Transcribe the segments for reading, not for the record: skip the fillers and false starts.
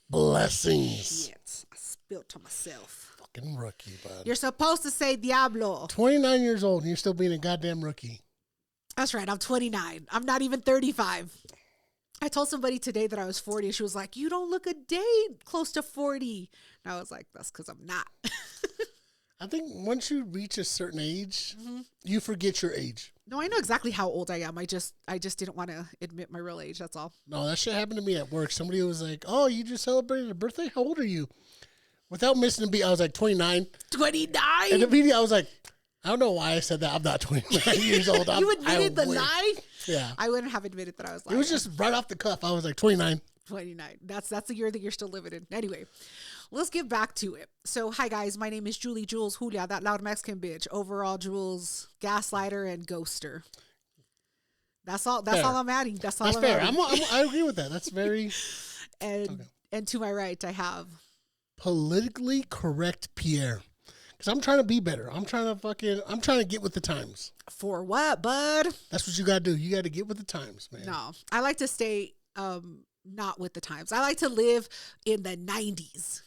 Blessings. Shit, I spilled to myself. Fucking rookie, bud. You're supposed to say Diablo. 29 years old and you're still being a goddamn rookie. That's right. I'm 29. I'm not even 35. I told somebody today that I was 40 and she was like, you don't look a day close to 40. And I was like, that's because I'm not. I think once you reach a certain age, you forget your age. No, I know exactly how old I am. I just didn't want to admit my real age. That's all. No, that shit happened to me at work. Somebody was like, oh, you just celebrated a birthday? How old are you? Without missing a beat, I was like 29. 29? And immediately I was like, I don't know why I said that. I'm not 29 years old. You admitted the lie? Yeah. I wouldn't have admitted that I was lying. It was just right off the cuff. I was like 29. 29. That's the year that you're still living in. Anyway, let's get back to it. So, hi guys, my name is Jules, Julia, that loud Mexican bitch. Overall, Jules, gaslighter, and ghoster. That's all I'm adding. That's all I'm fair. adding. I agree with that. That's very... And to my right, I have... politically correct Pierre. Because I'm trying to be better. I'm trying to get with the times. For what, bud? That's what you got to do. You got to get with the times, man. No, I like to stay not with the times. I like to live in the 90s.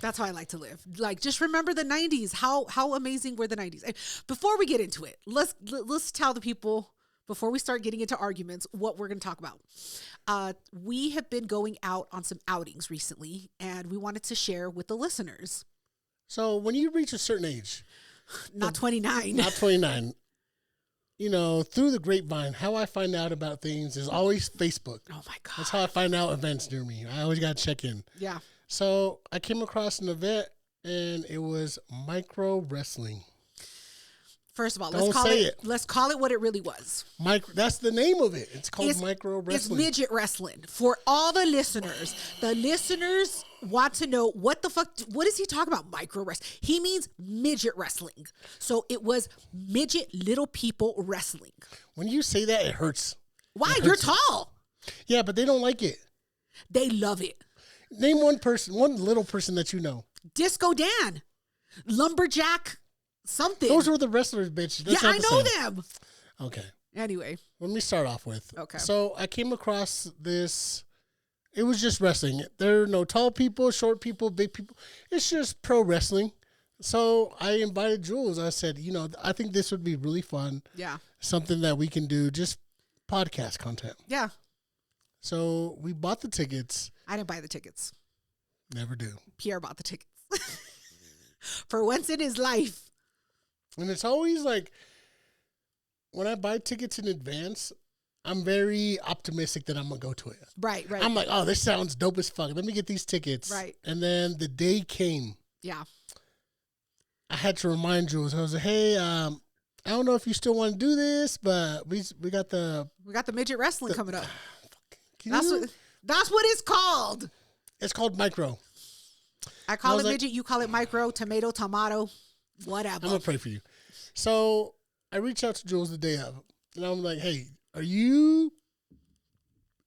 That's how I like to live. Like, just remember the 90s. How amazing were the 90s? And before we get into it, let's tell the people, before we start getting into arguments, what we're going to talk about. We have been going out on some outings recently, and we wanted to share with the listeners. So when you reach a certain age, not 29, not 29, through the grapevine, how I find out about things is always Facebook. Oh my God. That's how I find out events near me. I always got to check in. Yeah. So I came across an event and it was micro wrestling. First of all, let's call it what it really was. That's the name of it. It's called micro wrestling. It's midget wrestling. For all the listeners want to know what is he talking about? Micro wrestling. He means midget wrestling. So it was midget little people wrestling. When you say that, it hurts. Why? You're tall. Yeah, but they don't like it. They love it. Name one little person that you know. Disco Dan. Lumberjack. Something. Those were the wrestlers, bitch. That's I know them. Okay. Anyway. Let me start off with. Okay. So I came across this. It was just wrestling. There are no tall people, short people, big people. It's just pro wrestling. So I invited Jules. I said, I think this would be really fun. Yeah. Something that we can do, just podcast content. Yeah. So we bought the tickets. I didn't buy the tickets. Never do. Pierre bought the tickets. For once in his life. And it's always like, when I buy tickets in advance, I'm very optimistic that I'm going to go to it. Right. I'm like, oh, this sounds dope as fuck. Let me get these tickets. Right. And then the day came. Yeah. I had to remind Jules. I was like, hey, I don't know if you still want to do this, but we got the midget wrestling coming up. That's what it's called. It's called micro. I call it midget. You call it micro, tomato, whatever. I'm going to pray for you. So I reached out to Jules the day of, and I'm like, hey, are you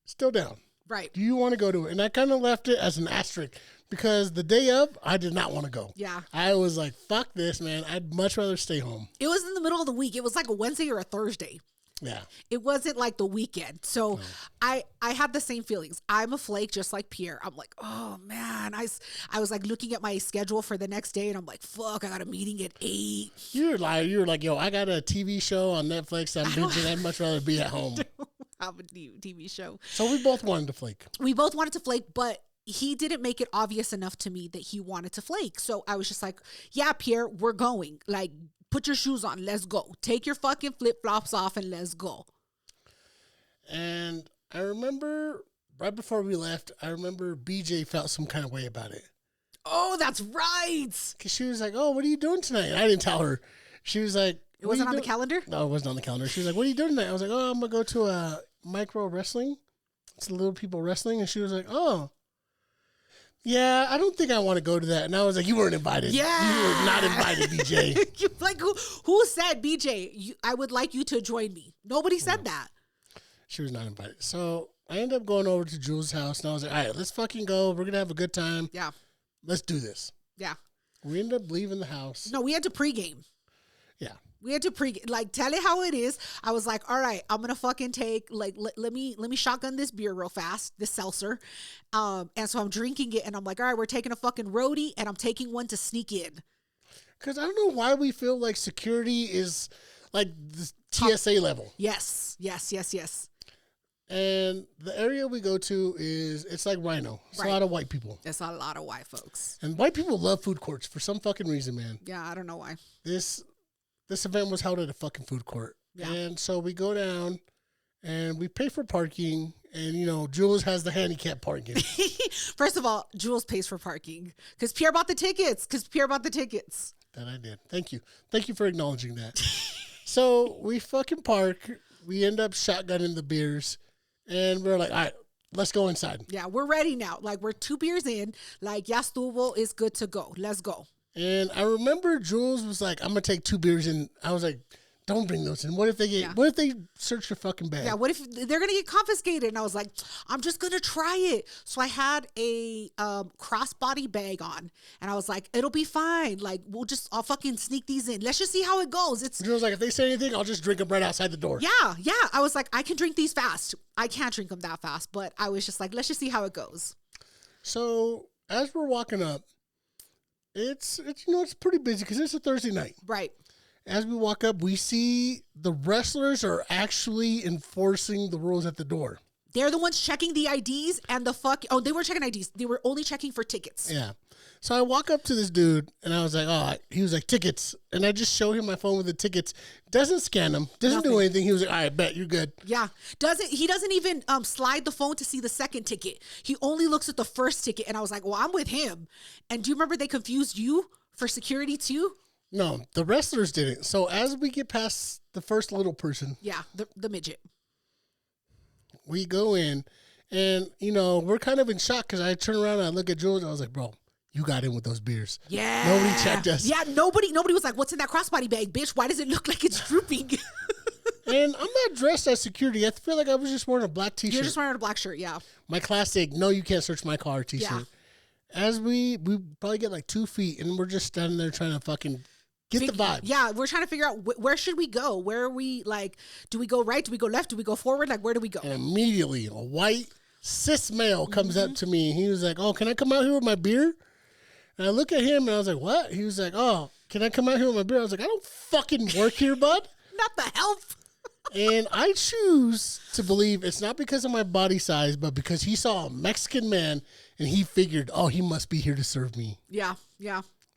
still down? Right. Do you want to go to it? And I kind of left it as an asterisk because the day of, I did not want to go. Yeah. I was like, fuck this, man. I'd much rather stay home. It was in the middle of the week. It was like a Wednesday or a Thursday. Yeah. It wasn't like the weekend. So I had the same feelings. I'm a flake just like Pierre. I'm like, oh man. I was like looking at my schedule for the next day and I'm like, fuck, I got a meeting at 8. You were like, yo, I got a TV show on Netflix. I'm binging. I'd much rather be at home. I have a new TV show. So we both wanted to flake. But he didn't make it obvious enough to me that he wanted to flake. So I was just like, yeah, Pierre, we're going. Like, put your shoes on. Let's go. Take your fucking flip-flops off and let's go. And I remember right before we left, BJ felt some kind of way about it. Oh, that's right. Because she was like, oh, what are you doing tonight? I didn't tell her. She was like, it wasn't on the calendar? No, it wasn't on the calendar. She was like, what are you doing tonight? I was like, oh, I'm going to go to a micro wrestling. It's a little people wrestling. And she was like, oh. Yeah, I don't think I want to go to that. And I was like, you weren't invited. Yeah. You were not invited, BJ. Like, who said, BJ, I would like you to join me? Nobody said that. She was not invited. So I ended up going over to Jules' house. And I was like, all right, let's fucking go. We're going to have a good time. Yeah. Let's do this. Yeah. We ended up leaving the house. No, we had to pregame. Yeah. We had to tell it how it is. I was like, all right, I'm gonna fucking take let me shotgun this beer real fast, this seltzer. And so I'm drinking it and I'm like, all right, we're taking a fucking roadie and I'm taking one to sneak in. Because I don't know why we feel like security is like the TSA level. Yes. And the area we go to it's like Rhino. It's a lot of white people. It's a lot of white folks. And white people love food courts for some fucking reason, man. Yeah, I don't know why. This event was held at a fucking food court. Yeah. And so we go down and we pay for parking. And, you know, Jules has the handicap parking. First of all, Jules pays for parking because Pierre bought the tickets. That I did. Thank you. Thank you for acknowledging that. So we fucking park. We end up shotgunning the beers. And we're like, all right, let's go inside. Yeah, we're ready now. Like, we're 2 beers in. Like, ya estuvo is good to go. Let's go. And I remember Jules was like, I'm going to take 2 beers in. I was like, don't bring those in. What if they search your fucking bag? Yeah, what if they're going to get confiscated? And I was like, I'm just going to try it. So I had a crossbody bag on. And I was like, it'll be fine. Like, I'll fucking sneak these in. Let's just see how it goes. Jules was like, if they say anything, I'll just drink them right outside the door. Yeah. I was like, I can drink these fast. I can't drink them that fast. But I was just like, let's just see how it goes. So as we're walking up, it's pretty busy because it's a Thursday night. Right. As we walk up, we see the wrestlers are actually enforcing the rules at the door. They're the ones checking the IDs and they were checking IDs. They were only checking for tickets. Yeah. So I walk up to this dude and I was like, he was like, tickets. And I just show him my phone with the tickets. Doesn't scan them. Doesn't do anything. He was like, all right, bet, you're good. Yeah. He doesn't even slide the phone to see the second ticket. He only looks at the first ticket. And I was like, well, I'm with him. And do you remember they confused you for security too? No, the wrestlers didn't. So as we get past the first little person. Yeah, the midget. We go in and, we're kind of in shock because I turn around and I look at Jules and I was like, bro, you got in with those beers. Yeah. Nobody checked us. Yeah, nobody was like, what's in that crossbody bag, bitch? Why does it look like it's drooping? And I'm not dressed as security. I feel like I was just wearing a black t-shirt. You're just wearing a black shirt, yeah. My classic, no, you can't search my car t-shirt. Yeah. As we probably get like 2 feet and we're just standing there trying to fucking get the vibe. Yeah, we're trying to figure out where should we go? Where are we, like, do we go right? Do we go left? Do we go forward? Like, where do we go? And immediately, a white cis male comes up to me. He was like, oh, can I come out here with my beer? And I look at him and I was like, what? He was like, oh, can I come out here with my beer? I was like, I don't fucking work here, bud. Not the help. And I choose to believe it's not because of my body size, but because he saw a Mexican man and he figured, oh, he must be here to serve me. Yeah.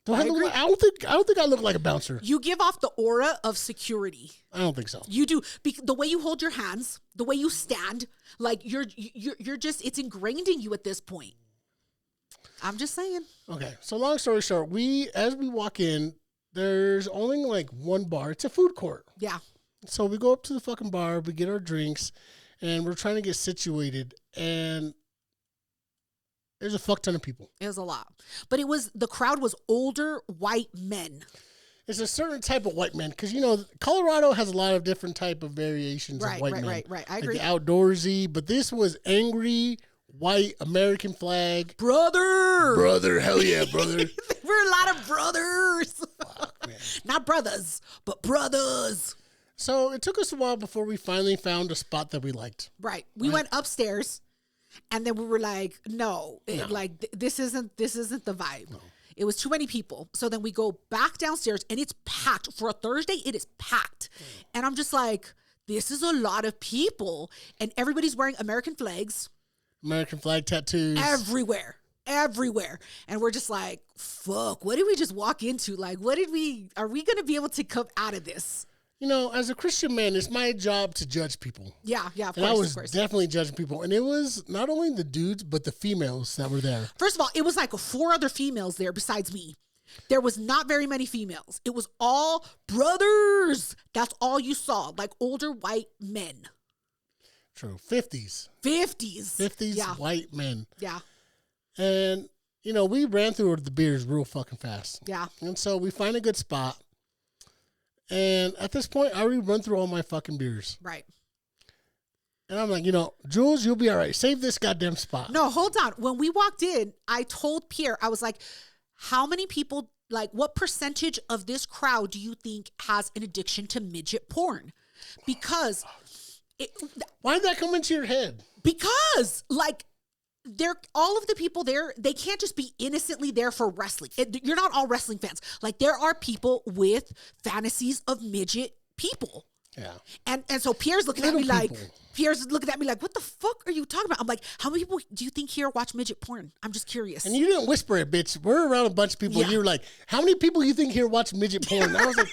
I don't think I look like a bouncer. You give off the aura of security. I don't think so. You do. The way you hold your hands, the way you stand, like you're just, it's ingrained in you at this point. I'm just saying. Okay. So long story short, as we walk in, there's only like one bar. It's a food court. Yeah. So we go up to the fucking bar, we get our drinks, and we're trying to get situated, and there's a fuck ton of people. It was a lot. But the crowd was older white men. It's a certain type of white man, because, Colorado has a lot of different type of variations of white men. Right. I agree. Like the outdoorsy, but this was angry, white, American flag. Brother, hell yeah, brother. We're a lot of brothers. Fuck, man. Not brothers, but brothers. So it took us a while before we finally found a spot that we liked. Right. We went upstairs, and then we were like, no. This isn't the vibe. No. It was too many people. So then we go back downstairs, and it's packed. For a Thursday, it is packed. And I'm just like, this is a lot of people. And everybody's wearing American flags. American flag tattoos. Everywhere. And we're just like, fuck, what did we just walk into? Like, are we going to be able to come out of this? As a Christian man, it's my job to judge people. Yeah, of course. And I was definitely judging people. And it was not only the dudes, but the females that were there. First of all, it was like 4 other females there besides me. There was not very many females. It was all brothers. That's all you saw, like older white men. True. 50s. 50s, yeah. White men. Yeah. And, we ran through the beers real fucking fast. Yeah. And so we find a good spot. And at this point, I already run through all my fucking beers. Right. And I'm like, Jules, you'll be all right. Save this goddamn spot. No, hold on. When we walked in, I told Pierre, I was like, how many people like, what percentage of this crowd do you think has an addiction to midget porn? Because why did that come into your head? Because, like, all of the people there, they can't just be innocently there for wrestling. You're not all wrestling fans. Like, there are people with fantasies of midget people. Yeah. And so Pierre's looking at me like, what the fuck are you talking about? I'm like, how many people do you think here watch midget porn? I'm just curious. And you didn't whisper it, bitch. We're around a bunch of people. Yeah. You were like, how many people you think here watch midget porn? And I was like,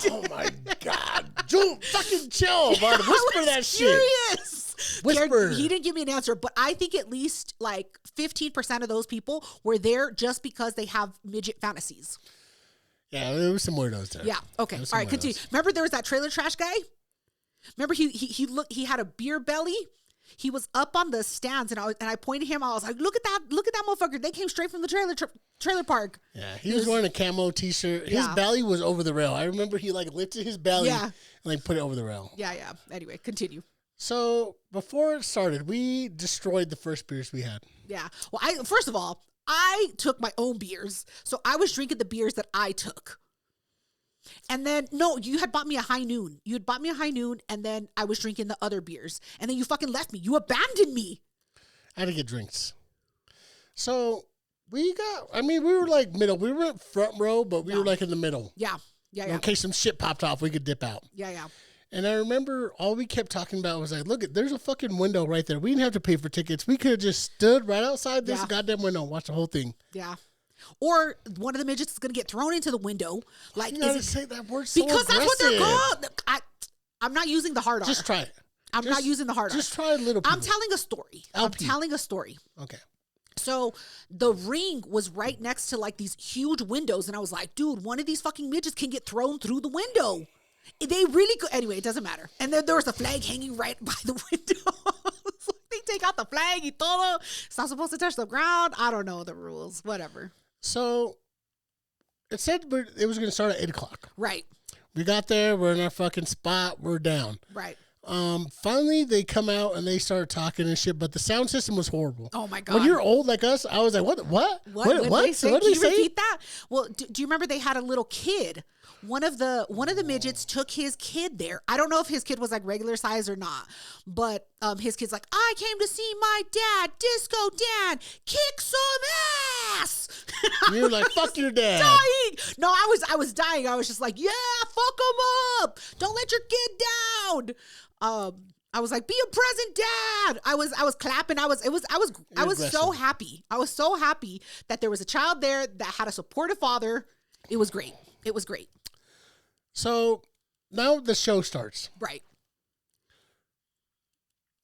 oh my God. Jules, fucking chill, bud. Whisper that curious. Shit. Whisper. Pierre, he didn't give me an answer, but I think at least like 15% of those people were there just because they have midget fantasies. Yeah, there was some weirdos there. Yeah. Okay. All right. Continue. Remember, there was that trailer trash guy. Remember, he had a beer belly. He was up on the stands, and I pointed him. I was like, look at that motherfucker. They came straight from the trailer park. Yeah, he was wearing a camo t-shirt. His belly was over the rail. I remember he like lifted his belly and like put it over the rail. Yeah. Anyway, continue. So before it started, we destroyed the first beers we had. Yeah. Well, first of all, I took my own beers. So I was drinking the beers that I took. And then, no, you had bought me a high noon. You had bought me a high noon, and then I was drinking the other beers. And then you fucking left me. You abandoned me. I had to get drinks. So we were like middle. We weren't front row, but we were like in the middle. Yeah. In case some shit popped off, we could dip out. Yeah. And I remember all we kept talking about was like, look, there's a fucking window right there. We didn't have to pay for tickets. We could have just stood right outside this goddamn window and watched the whole thing. Yeah. Or one of the midgets is going to get thrown into the window. Like, you gotta say that word so because aggressive. That's what they're called. I'm not using the hard R. Just try it. I'm not using the hard R. Just try a little. I'm telling a story. Okay. So the ring was right next to like these huge windows. And I was like, dude, one of these fucking midgets can get thrown through the window. They really could. Anyway, it doesn't matter. And then there was a flag hanging right by the window. They take out the flag y todo. It's not supposed to touch the ground. I don't know the rules. Whatever. So it said it was going to start at 8 o'clock. Right. We got there. We're in our fucking spot. We're down. Right. Finally, they come out and they started talking and shit, but the sound system was horrible. Oh my God. When you're old like us, I was like, what? What did they say? Can you repeat that? Well, do you remember they had a little kid? One of the midgets took his kid there. I don't know if his kid was like regular size or not, but his kid's like, I came to see my dad, Disco Dad, kick some ass. You were like, fuck your dad. Dying. No, I was dying. I was just like, yeah, fuck him up. Don't let your kid down. I was like, be a present dad. I was clapping. I was so happy. I was so happy that there was a child there that had a supportive father. It was great. It was great. So now the show starts. Right.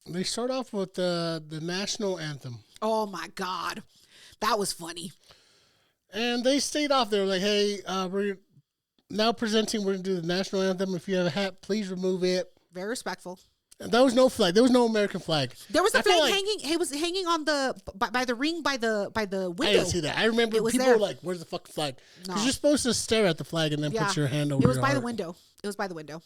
They start off with the national anthem. Oh my God. That was funny. And they stayed off there like, hey, we're now presenting, we're going to do the national anthem. If you have a hat, please remove it. Very respectful. And there was no flag. There was no American flag. There was a flag hanging. It was hanging on by the ring by the window. I didn't see that. I remember people were like, "Where's the fucking flag?" Because you're supposed to stare at the flag and then put your hand over. It was by the window. It was by the window.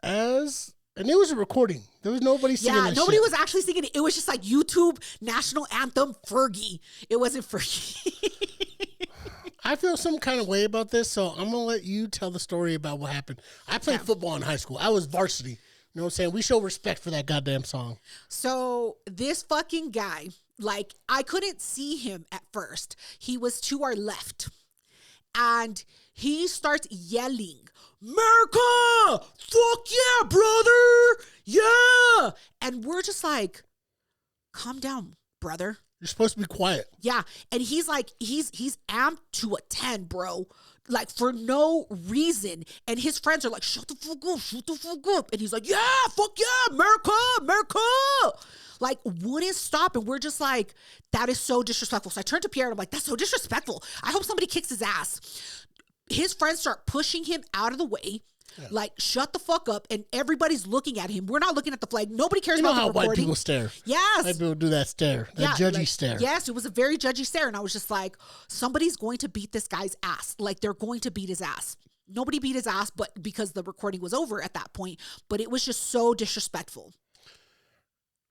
And it was a recording. There was nobody singing. Yeah, nobody was actually singing it. It was just like YouTube national anthem Fergie. It wasn't Fergie. I feel some kind of way about this, so I'm gonna let you tell the story about what happened. I played football in high school. I was varsity. You know what I'm saying? We show respect for that goddamn song. So this fucking guy, like, I couldn't see him at first. He was to our left. And he starts yelling, America! Fuck yeah, brother! Yeah! And we're just like, calm down, brother. You're supposed to be quiet. Yeah. And he's like, he's amped to a 10, bro. Like, for no reason. And his friends are like, shut the fuck up. And he's like, yeah, fuck yeah, America. Like, wouldn't stop. And we're just like, that is so disrespectful. So I turned to Pierre and I'm like, that's so disrespectful. I hope somebody kicks his ass. His friends start pushing him out of the way. Yeah. Like, shut the fuck up. And everybody's looking at him. We're not looking at the flag. Nobody cares about the recording. You know how white people stare. Yes. White people do that stare. That judgy stare. Yes, it was a very judgy stare. And I was just like, somebody's going to beat this guy's ass. Like, they're going to beat his ass. Nobody beat his ass, but because the recording was over at that point. But it was just so disrespectful.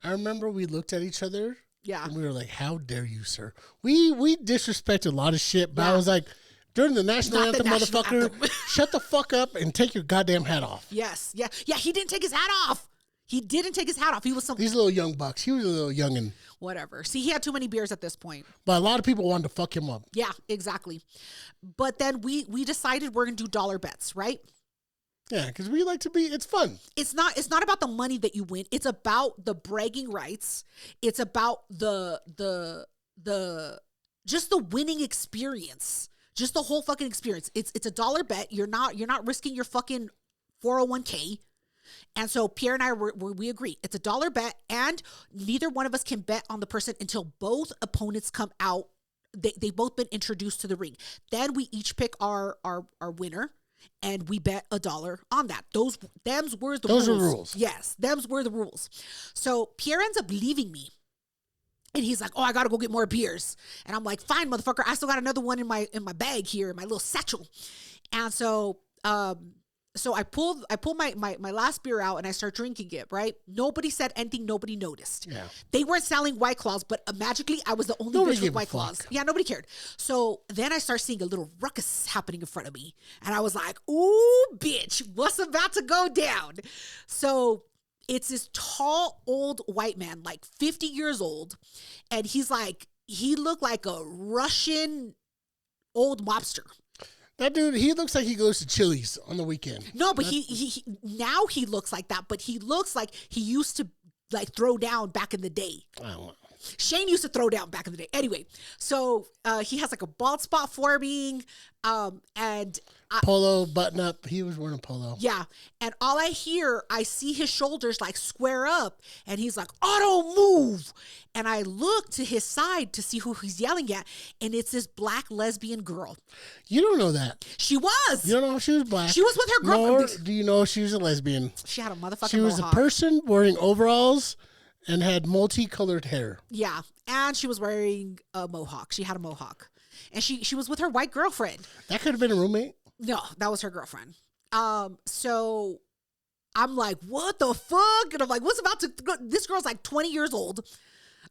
I remember we looked at each other Yeah. And we were like, how dare you, sir? We disrespected a lot of shit, but I was like, during the national Not the anthem, national motherfucker, anthem. shut the fuck up and take your goddamn hat off. Yes. Yeah. Yeah. He didn't take his hat off. He didn't take his hat off. He was some These little young bucks. He was a little youngin'. whatever. See, he had too many beers at this point. But a lot of people wanted to fuck him up. Yeah, exactly. But then we decided we're gonna do dollar bets, right? Yeah, because we like to be. It's fun. It's not about the money that you win. It's about the bragging rights. It's about the just the winning experience. Just the whole fucking experience. It's a dollar bet. You're not risking your fucking 401k. And so Pierre and I we agree. It's a dollar bet, and neither one of us can bet on the person until both opponents come out. They both been introduced to the ring. Then we each pick our winner. And we bet $1 on that. Those were the rules. Those are rules. Yes, them's were the rules. So Pierre ends up leaving me. And he's like, oh, I got to go get more beers. And I'm like, fine, motherfucker. I still got another one in my bag here, in my little satchel. And so I pulled my last beer out and I start drinking it, right? Nobody said anything. Nobody noticed. Yeah. They weren't selling White Claws, but magically I was the only bitch with White Claws. Yeah, nobody cared. So then I start seeing a little ruckus happening in front of me. And I was like, ooh, bitch, what's about to go down? So it's this tall, old white man, like 50 years old. And he looked like a Russian old mobster. That dude, he looks like he goes to Chili's on the weekend. No, but he now he looks like that, but he looks like he used to like throw down back in the day. I don't know. Shane used to throw down back in the day. Anyway, so he has like a bald spot forming, and Polo button up. He was wearing a polo. yeah. And all I see his shoulders like square up, and he's like, "Auto move!" And I look to his side to see who he's yelling at, and it's this black lesbian girl. You don't know that. She was. You don't know if she was black. She was with her Nor girlfriend. do you know if she was a lesbian. She had a motherfucking She was mohawk. a person wearing overalls and had multicolored hair. Yeah, and she was wearing a mohawk. She had a mohawk, and she was with her white girlfriend. That could have been a roommate. No, that was her girlfriend. So I'm like, what the fuck? And I'm like, what's about to go? This girl's like 20 years old.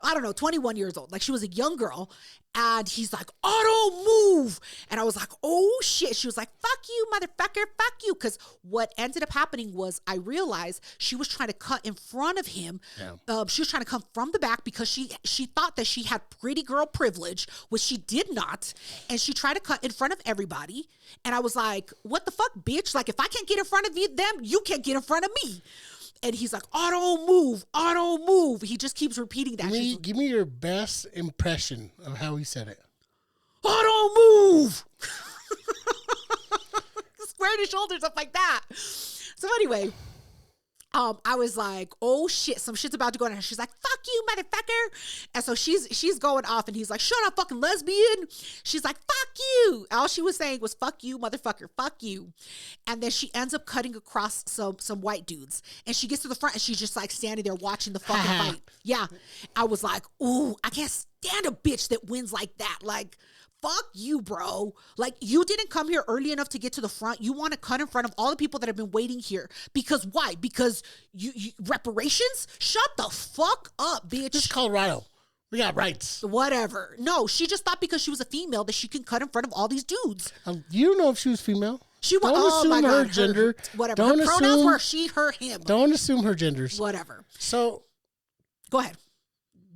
I don't know, 21 years old. Like she was a young girl. And he's like, auto move. And I was like, oh shit. She was like, fuck you, motherfucker. Fuck you. Because what ended up happening was I realized she was trying to cut in front of him. Yeah. She was trying to come from the back because she thought that she had pretty girl privilege, which she did not. And she tried to cut in front of everybody. And I was like, what the fuck, bitch? Like, if I can't get in front of them, you can't get in front of me. And he's like, auto move, auto move. He just keeps repeating that. Give me your best impression of how he said it. Auto move. Squared his shoulders up like that. So anyway, I was like, oh shit, some shit's about to go down. She's like, fuck you, motherfucker. And so she's going off, and he's like, shut up, fucking lesbian. She's like, fuck you. All she was saying was, fuck you, motherfucker, fuck you. And then she ends up cutting across some white dudes. And she gets to the front, and she's just like standing there watching the fucking fight. Yeah. I was like, ooh, I can't stand a bitch that wins like that. Like, fuck you, bro. Like, you didn't come here early enough to get to the front. You want to cut in front of all the people that have been waiting here. Because why? Because you reparations? Shut the fuck up, bitch. This is Colorado. We got rights. Whatever. No, she just thought because she was a female that she can cut in front of all these dudes. You don't know if she was female. She was. Don't assume my her God, gender. Whatever. Don't Her pronouns assume, were she, her, him. Don't assume her genders. Whatever. So, go ahead.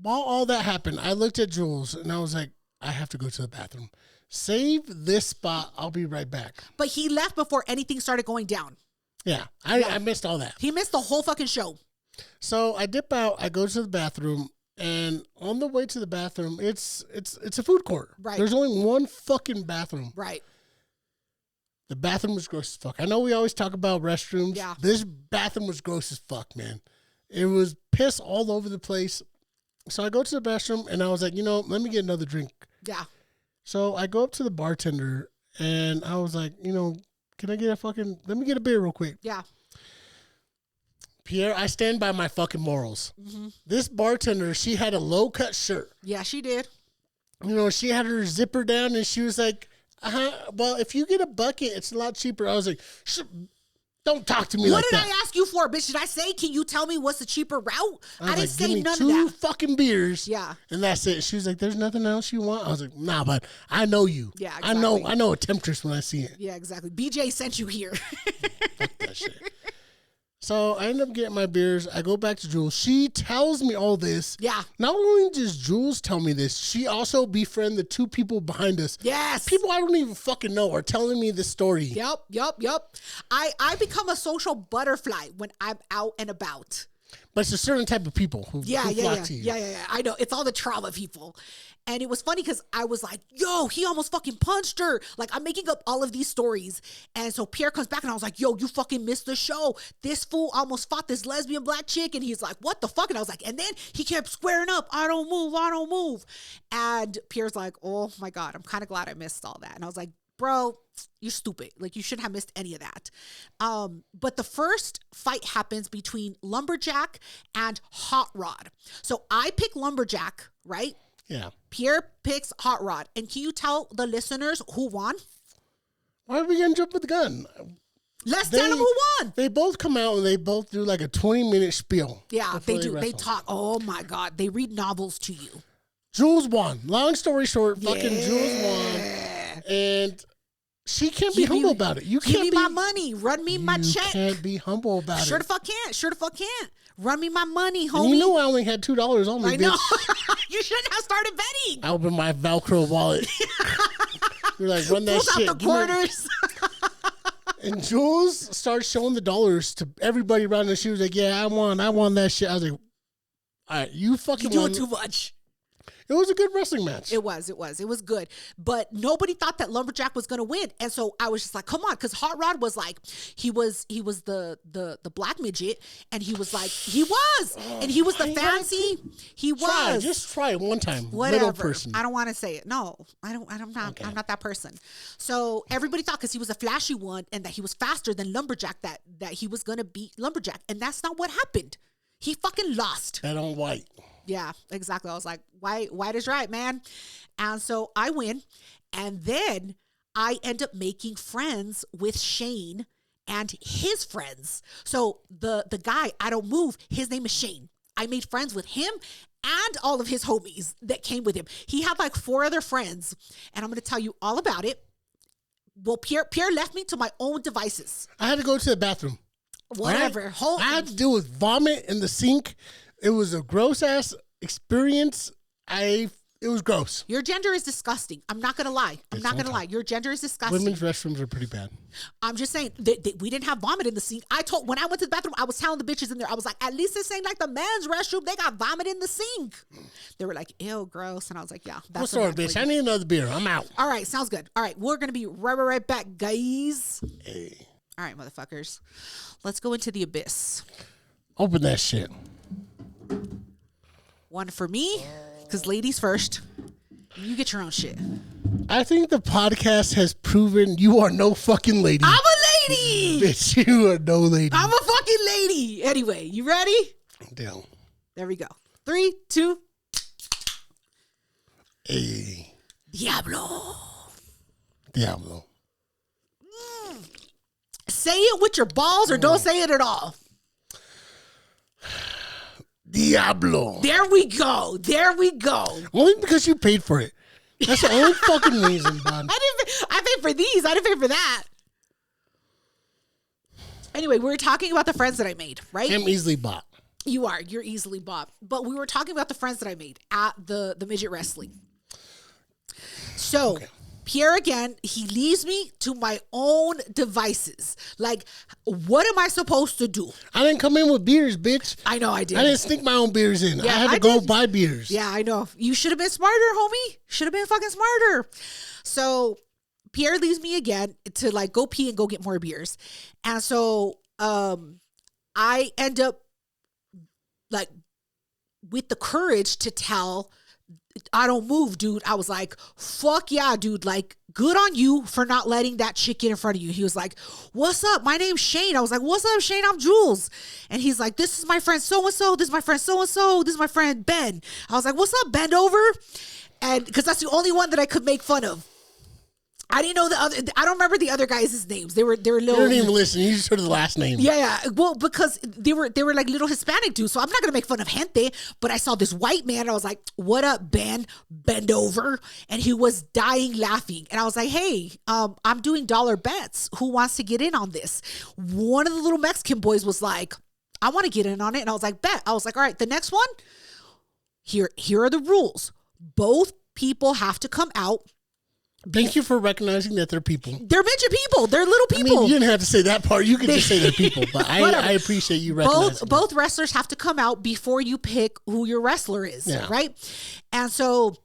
While all that happened, I looked at Jules, and I was like, I have to go to the bathroom. Save this spot. I'll be right back. But he left before anything started going down. Yeah, I missed all that. He missed the whole fucking show. So I dip out. I go to the bathroom, and on the way to the bathroom, it's a food court. Right. There's only one fucking bathroom. Right. The bathroom was gross as fuck. I know we always talk about restrooms. Yeah. This bathroom was gross as fuck, man. It was piss all over the place. So I go to the bathroom, and I was like, let me get another drink. Yeah. So I go up to the bartender, and I was like, can I get let me get a beer real quick. Yeah. Pierre, I stand by my fucking morals. Mm-hmm. This bartender, she had a low-cut shirt. Yeah, she did. She had her zipper down, and she was like, well, if you get a bucket, it's a lot cheaper. I was like, Don't talk to me What like did that. I ask you for, bitch? Did I say, can you tell me what's the cheaper route? I didn't say give me none of 2 that. fucking beers. Yeah. And that's it. She was like, there's nothing else you want? I was like, nah, but I know you. Yeah, I exactly. know a temptress when I see it. Yeah, exactly. BJ sent you here. Fuck that shit. So I end up getting my beers. I go back to Jules. She tells me all this. Yeah. Not only does Jules tell me this, she also befriended the 2 people behind us. Yes. People I don't even fucking know are telling me this story. Yep. I become a social butterfly when I'm out and about. But it's a certain type of people who flock to you. Yeah. I know. It's all the trauma people. And it was funny because I was like, yo, he almost fucking punched her. Like, I'm making up all of these stories. And so Pierre comes back and I was like, yo, you fucking missed the show. This fool almost fought this lesbian black chick. And he's like, what the fuck? And I was like, and then he kept squaring up. I don't move. And Pierre's like, oh my God, I'm kind of glad I missed all that. And I was like, bro, you're stupid. Like, you shouldn't have missed any of that. But the first fight happens between Lumberjack and Hot Rod. So I pick Lumberjack, right? Yeah. Pierre picks Hot Rod. And can you tell the listeners who won? Why are we going to jump with the gun? Let's tell them who won. They both come out and they both do like a 20-minute spiel. Yeah, they do. They wrestle. talk. Oh my God. They read novels to you. Jules won. Long story short, fucking Jules won. And she can't be humble about it. You can't give me my money. Run me my check. You can't be humble about Sure it. the fuck can't. Run me my money, homie. And you know I only had $2 on me, I know. bitch. You shouldn't have started betting. I opened my Velcro wallet. You're like, run that Pulls shit. out the quarters. And Jules starts showing the dollars to everybody around her. She was like, yeah, I won that shit. I was like, all right, you fucking You won. doing too much. It was a good wrestling match. It was good. But nobody thought that Lumberjack was going to win. And so I was just like, come on. Because Hot Rod was like, he was the black midget. And he was like, he was. And he was the fancy. He was. Just try it one time. Whatever. Middle person. I don't want to say it. No, I'm not that person. So everybody thought because he was a flashy one and that he was faster than Lumberjack that he was going to beat Lumberjack. And that's not what happened. He fucking lost. That on white. Yeah, exactly. I was like, white is right, man. And so I win. And then I end up making friends with Shane and his friends. So the guy, I don't move, his name is Shane. I made friends with him and all of his homies that came with him. He had like 4 other friends. And I'm going to tell you all about it. Well, Pierre left me to my own devices. I had to go to the bathroom. Whatever. I had to deal with vomit in the sink. It was a gross ass experience. It was gross. Your gender is disgusting. I'm not going to lie. Your gender is disgusting. Women's restrooms are pretty bad. I'm just saying we didn't have vomit in the sink. When I went to the bathroom, I was telling the bitches in there, I was like, at least this ain't like the men's restroom. They got vomit in the sink. They were like, ew, gross. And I was like, yeah. What's the story, bitch? I need another beer. I'm out. All right. Sounds good. All right. We're going to be right back, guys. Hey. All right, motherfuckers. Let's go into the abyss. Open that shit. One for me, because ladies first. You get your own shit. I think the podcast has proven you are no fucking lady. I'm a lady. Bitch, you are no lady. I'm a fucking lady. Anyway, you ready? Damn. There we go. 3, 2. Hey. Diablo. Say it with your balls or don't say it at all. Diablo. There we go. Only because you paid for it. That's the only fucking reason, bud. I paid for these. I didn't pay for that. Anyway, we were talking about the friends that I made, right? I'm easily bought. You're easily bought. But we were talking about the friends that I made at the midget wrestling. So, okay. Pierre, again, he leaves me to my own devices. Like, what am I supposed to do? I didn't come in with beers, bitch. I know I did. I didn't sneak my own beers in. Yeah, I had to go buy beers. Yeah, I know. You should have been smarter, homie. Should have been fucking smarter. So, Pierre leaves me again to, like, go pee and go get more beers. And so, I end up, like, with the courage to tell I don't move, dude. I was like, fuck yeah, dude. Like, good on you for not letting that chick get in front of you. He was like, what's up? My name's Shane. I was like, what's up, Shane? I'm Jules. And he's like, this is my friend so-and-so. This is my friend so-and-so. This is my friend Ben. I was like, what's up, Bend over? And because that's the only one that I could make fun of. I didn't know the other. I don't remember the other guys' names. They were You little. didn't even listen. You just heard the last name. Yeah. Well, because they were like little Hispanic dudes. So I'm not gonna make fun of gente. But I saw this white man. And I was like, "What up, Ben? Bend over." And he was dying laughing. And I was like, "Hey, I'm doing dollar bets. Who wants to get in on this?" One of the little Mexican boys was like, "I want to get in on it." And I was like, "Bet." I was like, "All right, the next one. Here are the rules. Both people have to come out." Thank you for recognizing that they're people. They're midget people. They're little people. I mean, you didn't have to say that part. You could just say they're people. But I appreciate you recognizing both wrestlers have to come out before you pick who your wrestler is, right? And so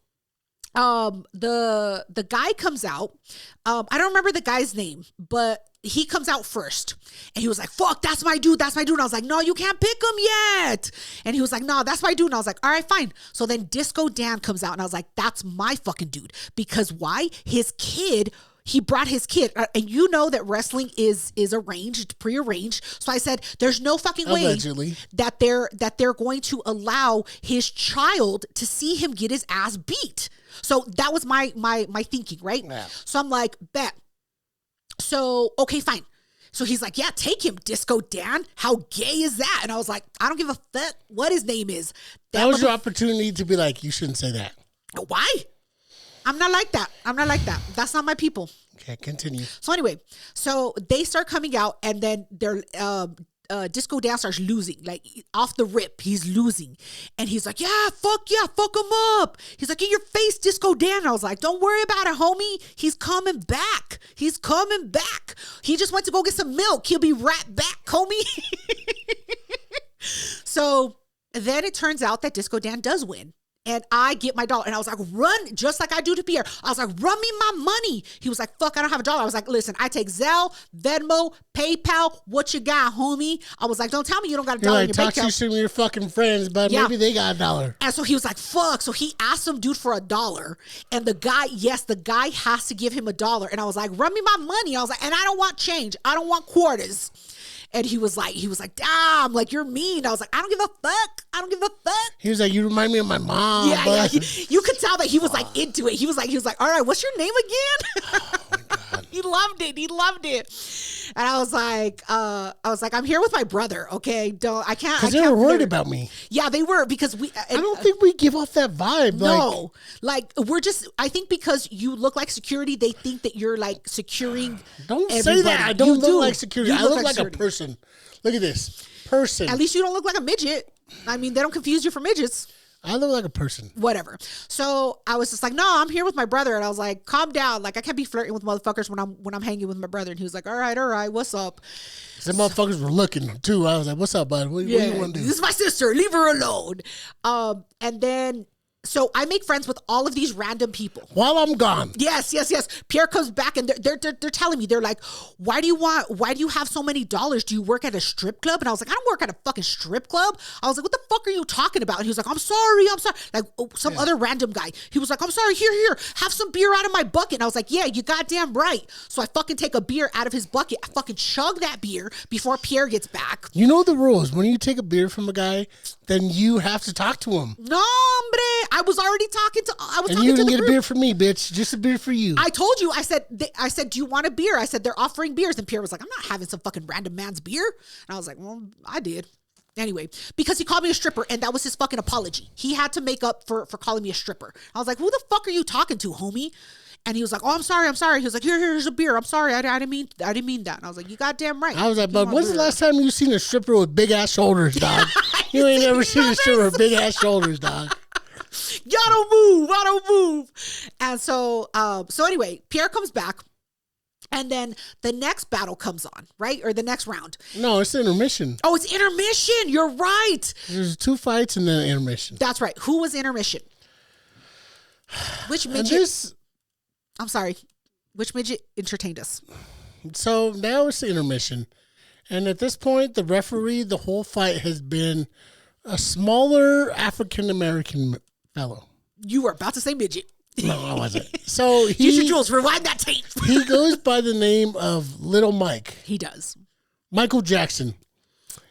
the guy comes out. I don't remember the guy's name, but he comes out first. And he was like, "Fuck, that's my dude. That's my dude." And I was like, "No, you can't pick him yet." And he was like, "No, that's my dude." And I was like, "All right, fine." So then Disco Dan comes out and I was like, "That's my fucking dude." Because why? His kid, he brought his kid. And you know that wrestling is arranged, prearranged. So I said, there's no fucking way Allegedly. that they're going to allow his child to see him get his ass beat. So that was my thinking, right? Yeah. So I'm like, bet. So, okay, fine. So he's like, "Yeah, take him, Disco Dan. How gay is that?" And I was like, "I don't give a fuck what his name is." That was your opportunity to be like, you shouldn't say that. Why? I'm not like that. That's not my people. Okay, continue. So anyway, so they start coming out and then they're Disco Dan starts losing, like off the rip, he's losing. And he's like, yeah, fuck him up. He's like, "In your face, Disco Dan." And I was like, "Don't worry about it, homie. He's coming back. He just went to go get some milk. He'll be right back, homie." So then it turns out that Disco Dan does win. And I get my dollar. And I was like, "Run," just like I do to Pierre. I was like, "Run me my money." He was like, "Fuck, I don't have a dollar." I was like, "Listen, I take Zelle, Venmo, PayPal. What you got, homie?" I was like, "Don't tell me you don't got a dollar in your talk bank account." to some of your fucking friends, but maybe they got a dollar. And so he was like, "Fuck." So he asked some dude for a dollar. And the guy has to give him a dollar. And I was like, "Run me my money." I was like, "And I don't want change. I don't want quarters." And he was like, "Damn, like you're mean." I was like, "I don't give a fuck. I don't give a fuck." He was like, "You remind me of my mom." Yeah. You could tell that he was like into it. He was like, "All right, what's your name again?" Oh my God. He loved it. And I was like, "I'm here with my brother. Okay, I can't." Because they were worried about me. Yeah, they were because I don't think we give off that vibe. No, like we're just. I think because you look like security, they think that you're like securing. Don't everybody. say that. I don't look like security. I look like security. a person. Look at this person. At least you don't look like a midget. I mean, they don't confuse you for midgets. I look like a person. Whatever. So I was just like, "No, I'm here with my brother." And I was like, "Calm down. Like I can't be flirting with motherfuckers when I'm hanging with my brother." And he was like, all right, what's up?" Some motherfuckers were looking too. I was like, "What's up, bud? What do you want to do?" "This is my sister. Leave her alone." And then so I make friends with all of these random people. While I'm gone. Yes. Pierre comes back and they're telling me, they're like, why do you have so many dollars? Do you work at a strip club? And I was like, "I don't work at a fucking strip club." I was like, "What the fuck are you talking about?" And he was like, I'm sorry. Like some other random guy. He was like, "I'm sorry. Here, have some beer out of my bucket." And I was like, "Yeah, you goddamn right." So I fucking take a beer out of his bucket. I fucking chug that beer before Pierre gets back. You know the rules. When you take a beer from a guy, then you have to talk to him. No, hombre. I was already talking to. And you didn't get a beer for me, bitch. Just a beer for you. I told you. I said, "Do you want a beer?" I said, "They're offering beers." And Pierre was like, "I'm not having some fucking random man's beer." And I was like, "Well, I did." Anyway, because he called me a stripper, and that was his fucking apology. He had to make up for calling me a stripper. I was like, "Who the fuck are you talking to, homie?" And he was like, "Oh, I'm sorry. He was like, here's a beer. I'm sorry. I didn't mean that." And I was like, "You goddamn right." I was like, "But when's the last time you seen a stripper with big ass shoulders, dog? You ain't never seen a stripper with big ass shoulders, dog." I don't move. And so anyway, Pierre comes back. And then the next battle comes on, right? Or the next round. No, it's intermission. Oh, it's intermission. You're right. There's 2 fights and then intermission. That's right. Who was intermission? Which midget? I'm sorry. Which midget entertained us? So now it's the intermission. And at this point, the referee, the whole fight has been a smaller African-American fellow. You were about to say midget. No, I wasn't. So Future Jules, rewind that tape. He goes by the name of Little Mike. He does. Michael Jackson.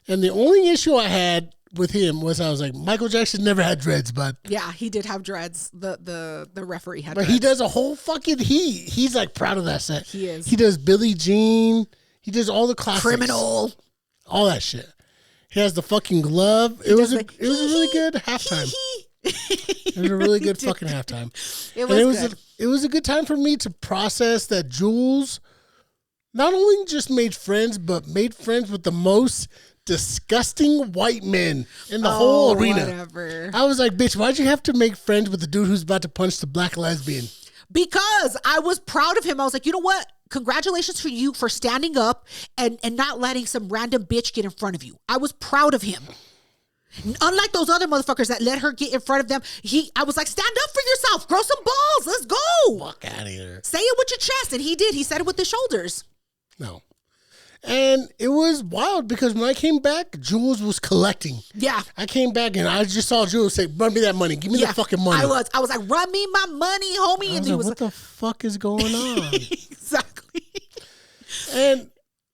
And the only issue I had with him was I was like, Michael Jackson never had dreads, but Yeah, he did have dreads. The referee had but dreads. he does a whole fucking he's like proud of that set. He is. He does Billie Jean. He does all the classics. Criminal. All that shit. He has the fucking glove. It was a really good halftime. It was a really good fucking halftime. It was good. It was a good time for me to process that Jules not only just made friends, but made friends with the most disgusting white men in the whole arena. Whatever. I was like, bitch, why'd you have to make friends with the dude who's about to punch the black lesbian? Because I was proud of him. I was like, you know what? Congratulations for you for standing up and not letting some random bitch get in front of you. I was proud of him. Unlike those other motherfuckers that let her get in front of them, I was like, stand up for yourself. Grow some balls. Let's go. Fuck out of here. Say it with your chest. And he did. He said it with his shoulders. No. And it was wild because when I came back, Jules was collecting. Yeah. I came back and I just saw Jules say, run me that money. Give me the fucking money. I was like, run me my money, homie. And he was like, what the fuck is going on? Exactly. And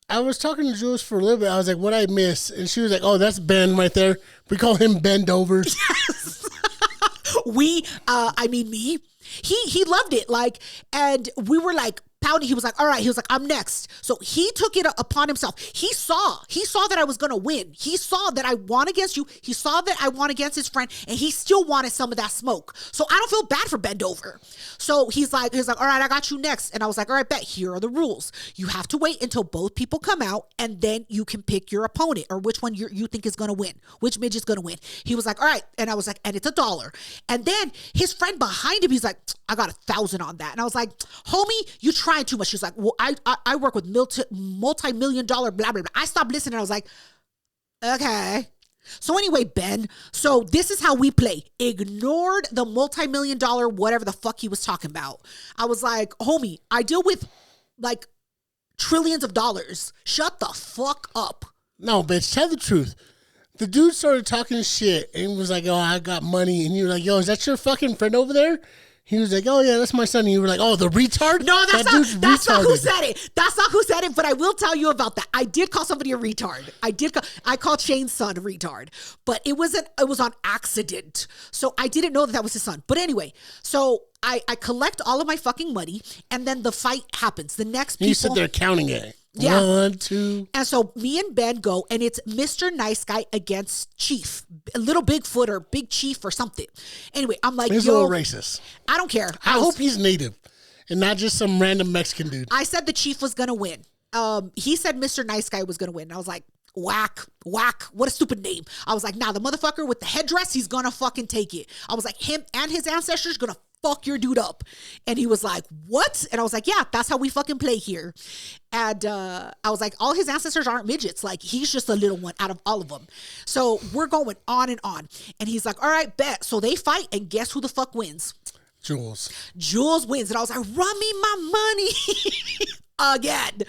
I was talking to Jules for a little bit. I was like, what I miss? And she was like, oh, that's Ben right there. We call him Bend Over. Yes. Me. He loved it. Like, and we were like, pounding. He was like, all right. He was like, I'm next. So he took it upon himself. He saw that I was going to win. He saw that I won against you. He saw that I won against his friend, and he still wanted some of that smoke. So I don't feel bad for Bend Over. So he's like, all right, I got you next. And I was like, all right, bet, here are the rules. You have to wait until both people come out, and then you can pick your opponent or which one you think is going to win, which midget's going to win. He was like, all right. And I was like, and it's $1. And then his friend behind him, he's like, I got 1,000 on that. And I was like, homie, you trying too much. She was like, well, I work with multi-million-dollar blah, blah, blah. I stopped listening. I was like, okay. So anyway, Ben, so this is how we play. Ignored the multi-million-dollar whatever the fuck he was talking about. I was like, homie, I deal with like trillions of dollars. Shut the fuck up. No, bitch, tell the truth. The dude started talking shit and was like, oh, I got money. And you were like, yo, is that your fucking friend over there? He was like, oh, yeah, that's my son. And you were like, oh, the retard? No, that's not who said it. That's not who said it, but I will tell you about that. I did call somebody a retard. I called Shane's son a retard, but it was on accident. So I didn't know that was his son. But anyway, so I collect all of my fucking money, and then the fight happens. The next people. You sit there counting it. Yeah. 1, 2. And so me and Ben go, and it's Mr. Nice Guy against Chief, a little Bigfoot or Big Chief or something. Anyway, I'm like, he's a little racist. I don't care. I hope he's native and not just some random Mexican dude. I said the Chief was going to win. He said Mr. Nice Guy was going to win. And I was like, whack. What a stupid name. I was like, nah, the motherfucker with the headdress, he's going to fucking take it. I was like, him and his ancestors going to fuck your dude up. And he was like, what? And I was like, yeah, that's how we fucking play here. And I was like, all his ancestors aren't midgets. Like, he's just a little one out of all of them. So we're going on and on. And he's like, all right, bet. So they fight, and guess who the fuck wins? Jules wins. And I was like, run me my money. Again.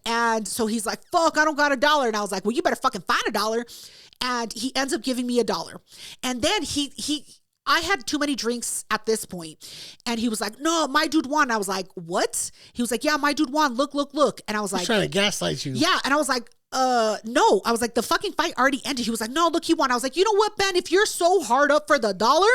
And so he's like, fuck, I don't got $1. And I was like, well, you better fucking find $1. And he ends up giving me $1. And then I had too many drinks at this point. And he was like, no, my dude won. I was like, what? He was like, yeah, my dude won. Look. And I was like, he's trying to gaslight you. Yeah. And I was like, no. I was like, the fucking fight already ended. He was like, no, look, he won. I was like, you know what, Ben? If you're so hard up for the $1,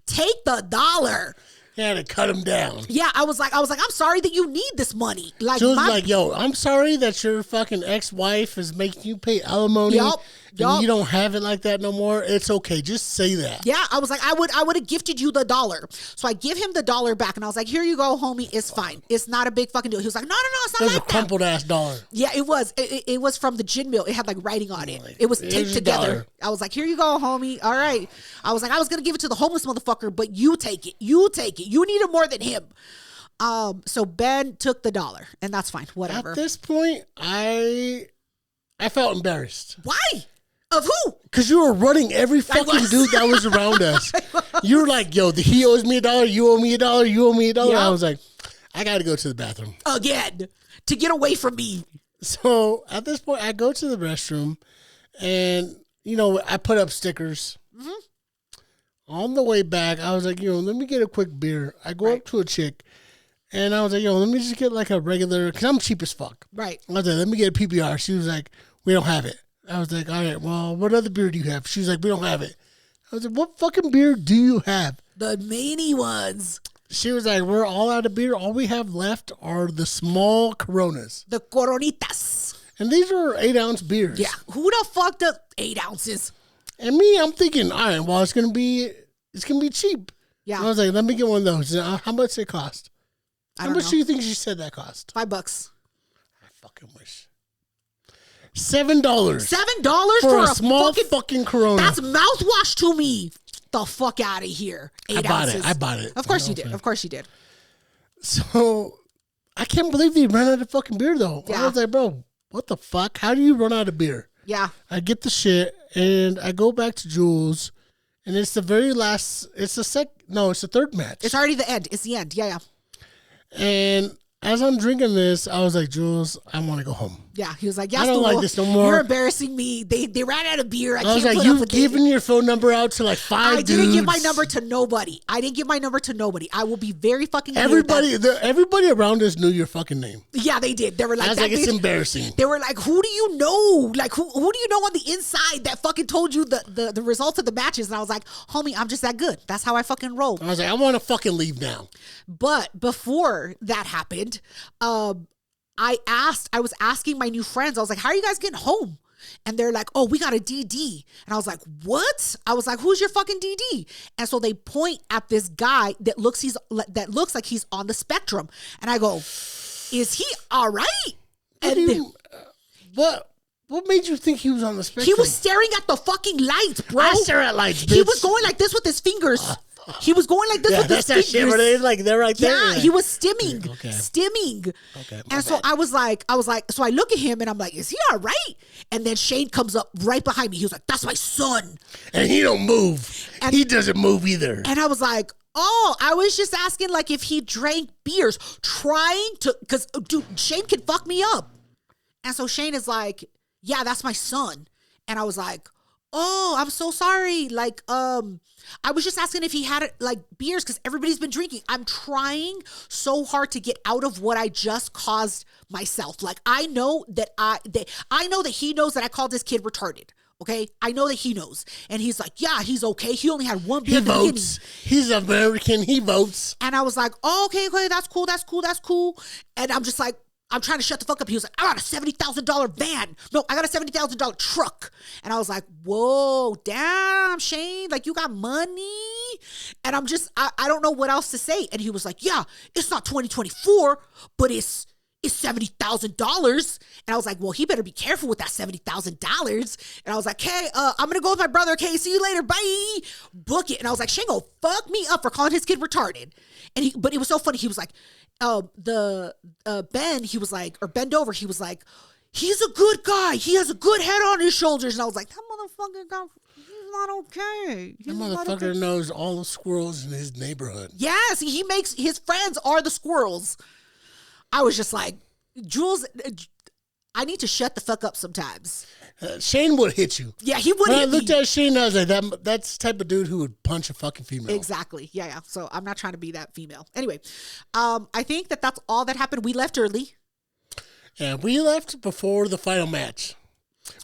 take the $1. You had to cut him down. Yeah, I was like, I'm sorry that you need this money. Like, Jules was like, yo, I'm sorry that your fucking ex-wife is making you pay alimony. Yup. And you don't have it like that no more. It's okay. Just say that. Yeah, I was like, I would have gifted you the $1. So I give him the $1 back, and I was like, here you go, homie. It's fine. It's not a big fucking deal. He was like, no, it's not like that. It was a crumpled ass $1. Yeah, it was. It was from the gin mill. It had like writing on it. It was taped together. I was like, here you go, homie. All right. I was like, I was gonna give it to the homeless motherfucker, but you take it. You take it. You need it more than him. So Ben took the $1, and that's fine. Whatever. At this point, I felt embarrassed. Why? Of who? Because you were running every fucking dude that was around us. You were like, yo, he owes me $1, you owe me $1, you owe me $1. Yep. I was like, I got to go to the bathroom. Again, to get away from me. So at this point, I go to the restroom, and, I put up stickers. Mm-hmm. On the way back, I was like, let me get a quick beer. I go up to a chick, and I was like, let me just get like a regular, because I'm cheap as fuck. Right. I was like, let me get a PBR. She was like, we don't have it. I was like, all right, well, what other beer do you have? She was like, we don't have it. I was like, what fucking beer do you have? The mini ones. She was like, we're all out of beer. All we have left are the small Coronas. The Coronitas. And these are 8-ounce beers. Yeah. Who the fuck does 8 ounces? And me, I'm thinking, all right, well, it's gonna be cheap. Yeah. And I was like, let me get one of those. How much it cost? How much do you think she said that cost? $5. I fucking wish. $7. $7 for a small fucking Corona. That's mouthwash to me. The fuck out of here. 8 ounces. I bought it. Of course you did. Of course you did. So I can't believe they ran out of fucking beer though. Yeah. I was like, bro, what the fuck? How do you run out of beer? Yeah. I get the shit and I go back to Jules, and it's the very last. It's the third match. It's already the end. It's the end. Yeah. And as I'm drinking this, I was like, Jules, I want to go home. Yeah, he was like, "Yeah, I don't like this no more. You're embarrassing me. They ran out of beer. I was can't like, put you've up with given it." your phone number out to like 5 dudes. I didn't give my number to nobody. I will be very fucking clear everybody around us knew your fucking name. Yeah, they did. They were like, I was like, it's embarrassing. They were like, who do you know? Like, who do you know on the inside that fucking told you the results of the matches? And I was like, homie, I'm just that good. That's how I fucking roll. I was like, I want to fucking leave now. But before that happened, I was asking my new friends, I was like, how are you guys getting home? And they're like, oh, we got a DD. And I was like, what? I was like, who's your fucking DD? And so they point at this guy that looks like he's on the spectrum. And I go, is he all right? What made you think he was on the spectrum? He was staring at the fucking lights, bro. I stare at lights, bitch. He was going like this with his fingers. He was going like this with his fingers. Shit where they're right there. Yeah, he was stimming. Okay. Stimming. Okay. And so I was like, so I look at him and I'm like, is he all right? And then Shane comes up right behind me. He was like, that's my son. And he don't move. And he doesn't move either. And I was like, oh, I was just asking like if he drank beers, because dude, Shane can fuck me up. And so Shane is like, yeah, that's my son. And I was like, oh, I'm so sorry. Like, I was just asking if he had like beers because everybody's been drinking. I'm trying so hard to get out of what I just caused myself. Like, I know that he knows that I called this kid retarded. Okay, I know that he knows, and he's like, yeah, he's okay. He only had one beer. He votes. He's American. He votes. And I was like, oh, okay, that's cool. And I'm just like, I'm trying to shut the fuck up. He was like, I got a $70,000 van. No, I got a $70,000 truck. And I was like, whoa, damn, Shane, like you got money. And I'm just, I don't know what else to say. And he was like, yeah, it's not 2024, but it's $70,000. And I was like, well, he better be careful with that $70,000. And I was like, hey, I'm going to go with my brother. Okay, see you later. Bye. Book it. And I was like, Shane go fuck me up for calling his kid retarded. But it was so funny. He was like, Ben, he was like, or bend over, he was like, he's a good guy. He has a good head on his shoulders. And I was like, that motherfucker he's not okay. That motherfucker knows all the squirrels in his neighborhood. Yes, he makes his friends are the squirrels. I was just like, Jules, I need to shut the fuck up sometimes. Shane would hit you. Yeah, he would when hit me. I looked at Shane, I was like, that's the type of dude who would punch a fucking female. Exactly. Yeah. So I'm not trying to be that female. Anyway, I think that's all that happened. We left early. Yeah, we left before the final match.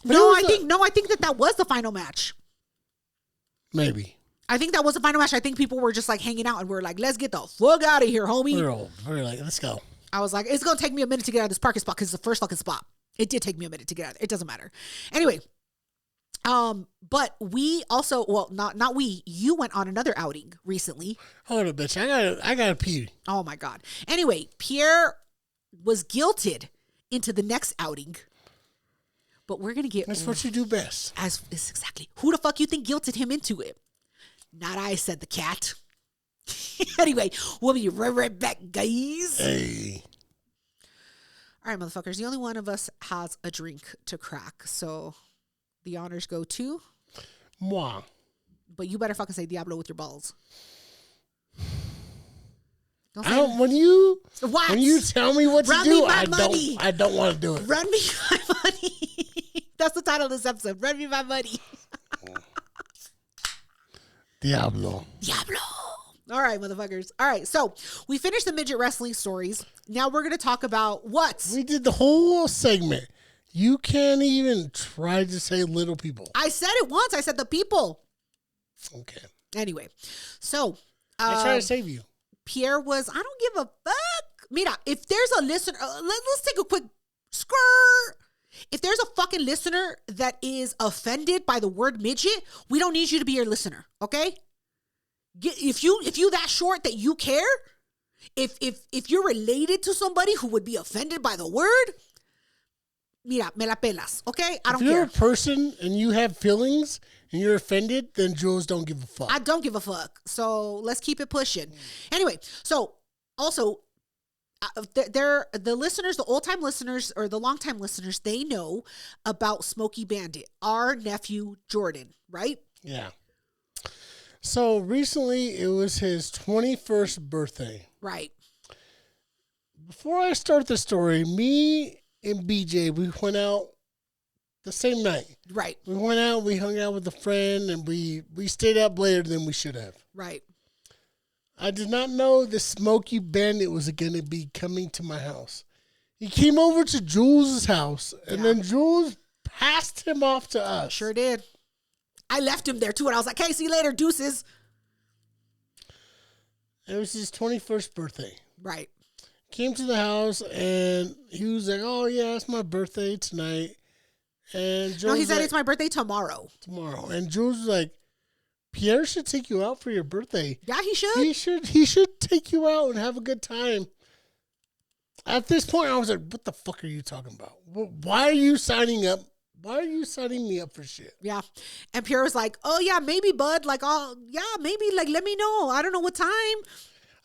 But I think that was the final match. Maybe. I think that was the final match. I think people were just like hanging out and we're like, let's get the fuck out of here, homie. We're like, let's go. I was like, it's going to take me a minute to get out of this parking spot because it's the first fucking spot. It did take me a minute to get out. It doesn't matter. Anyway, but we also, well, not we, you went on another outing recently. Hold on, bitch. I gotta pee. Oh my God. Anyway, Pierre was guilted into the next outing. But we're going to get... That's what you do best. It's exactly. Who the fuck you think guilted him into it? Not I, said the cat. Anyway, we'll be right back, guys. Hey. All right, motherfuckers. The only one of us has a drink to crack. So the honors go to... Moi. But you better fucking say Diablo with your balls. When you tell me what to do, I don't want to do it. Run me my money. That's the title of this episode. Run me my money. Diablo. All right, motherfuckers. All right, so we finished the midget wrestling stories. Now we're going to talk about what? We did the whole segment. You can't even try to say little people. I said it once. I said the people. Okay. Anyway, so I try to save you. Pierre was, I don't give a fuck. Mira, if there's a listener, let's take a quick skirt. If there's a fucking listener that is offended by the word midget, we don't need you to be your listener, okay? If you that short that you care, if you're related to somebody who would be offended by the word, mira, me la pelas, okay? I don't care. If you're a person and you have feelings and you're offended, then Jules don't give a fuck. I don't give a fuck. So let's keep it pushing. Anyway, so also, the listeners, the old-time listeners or the long-time listeners, they know about Smokey Bandit, our nephew Jordan, right? Yeah. So recently, it was his 21st birthday. Right. Before I start the story, me and BJ, we went out the same night. Right. We went out, we hung out with a friend, and we stayed up later than we should have. Right. I did not know the Smokey Bandit was going to be coming to my house. He came over to Jules' house, and then Jules passed him off to us. Sure did. I left him there, too, and I was like, hey, see you later, deuces. It was his 21st birthday. Right. Came to the house, and he was like, oh, yeah, it's my birthday tonight. And Jules No, he said like, it's my birthday tomorrow. Tomorrow. And Jules was like, Pierre should take you out for your birthday. Yeah, he should. He should take you out and have a good time. At this point, I was like, what the fuck are you talking about? Why are you signing up? Why are you signing me up for shit? Yeah. And Pierre was like, oh, yeah, maybe, bud. Like, maybe, like, let me know. I don't know what time.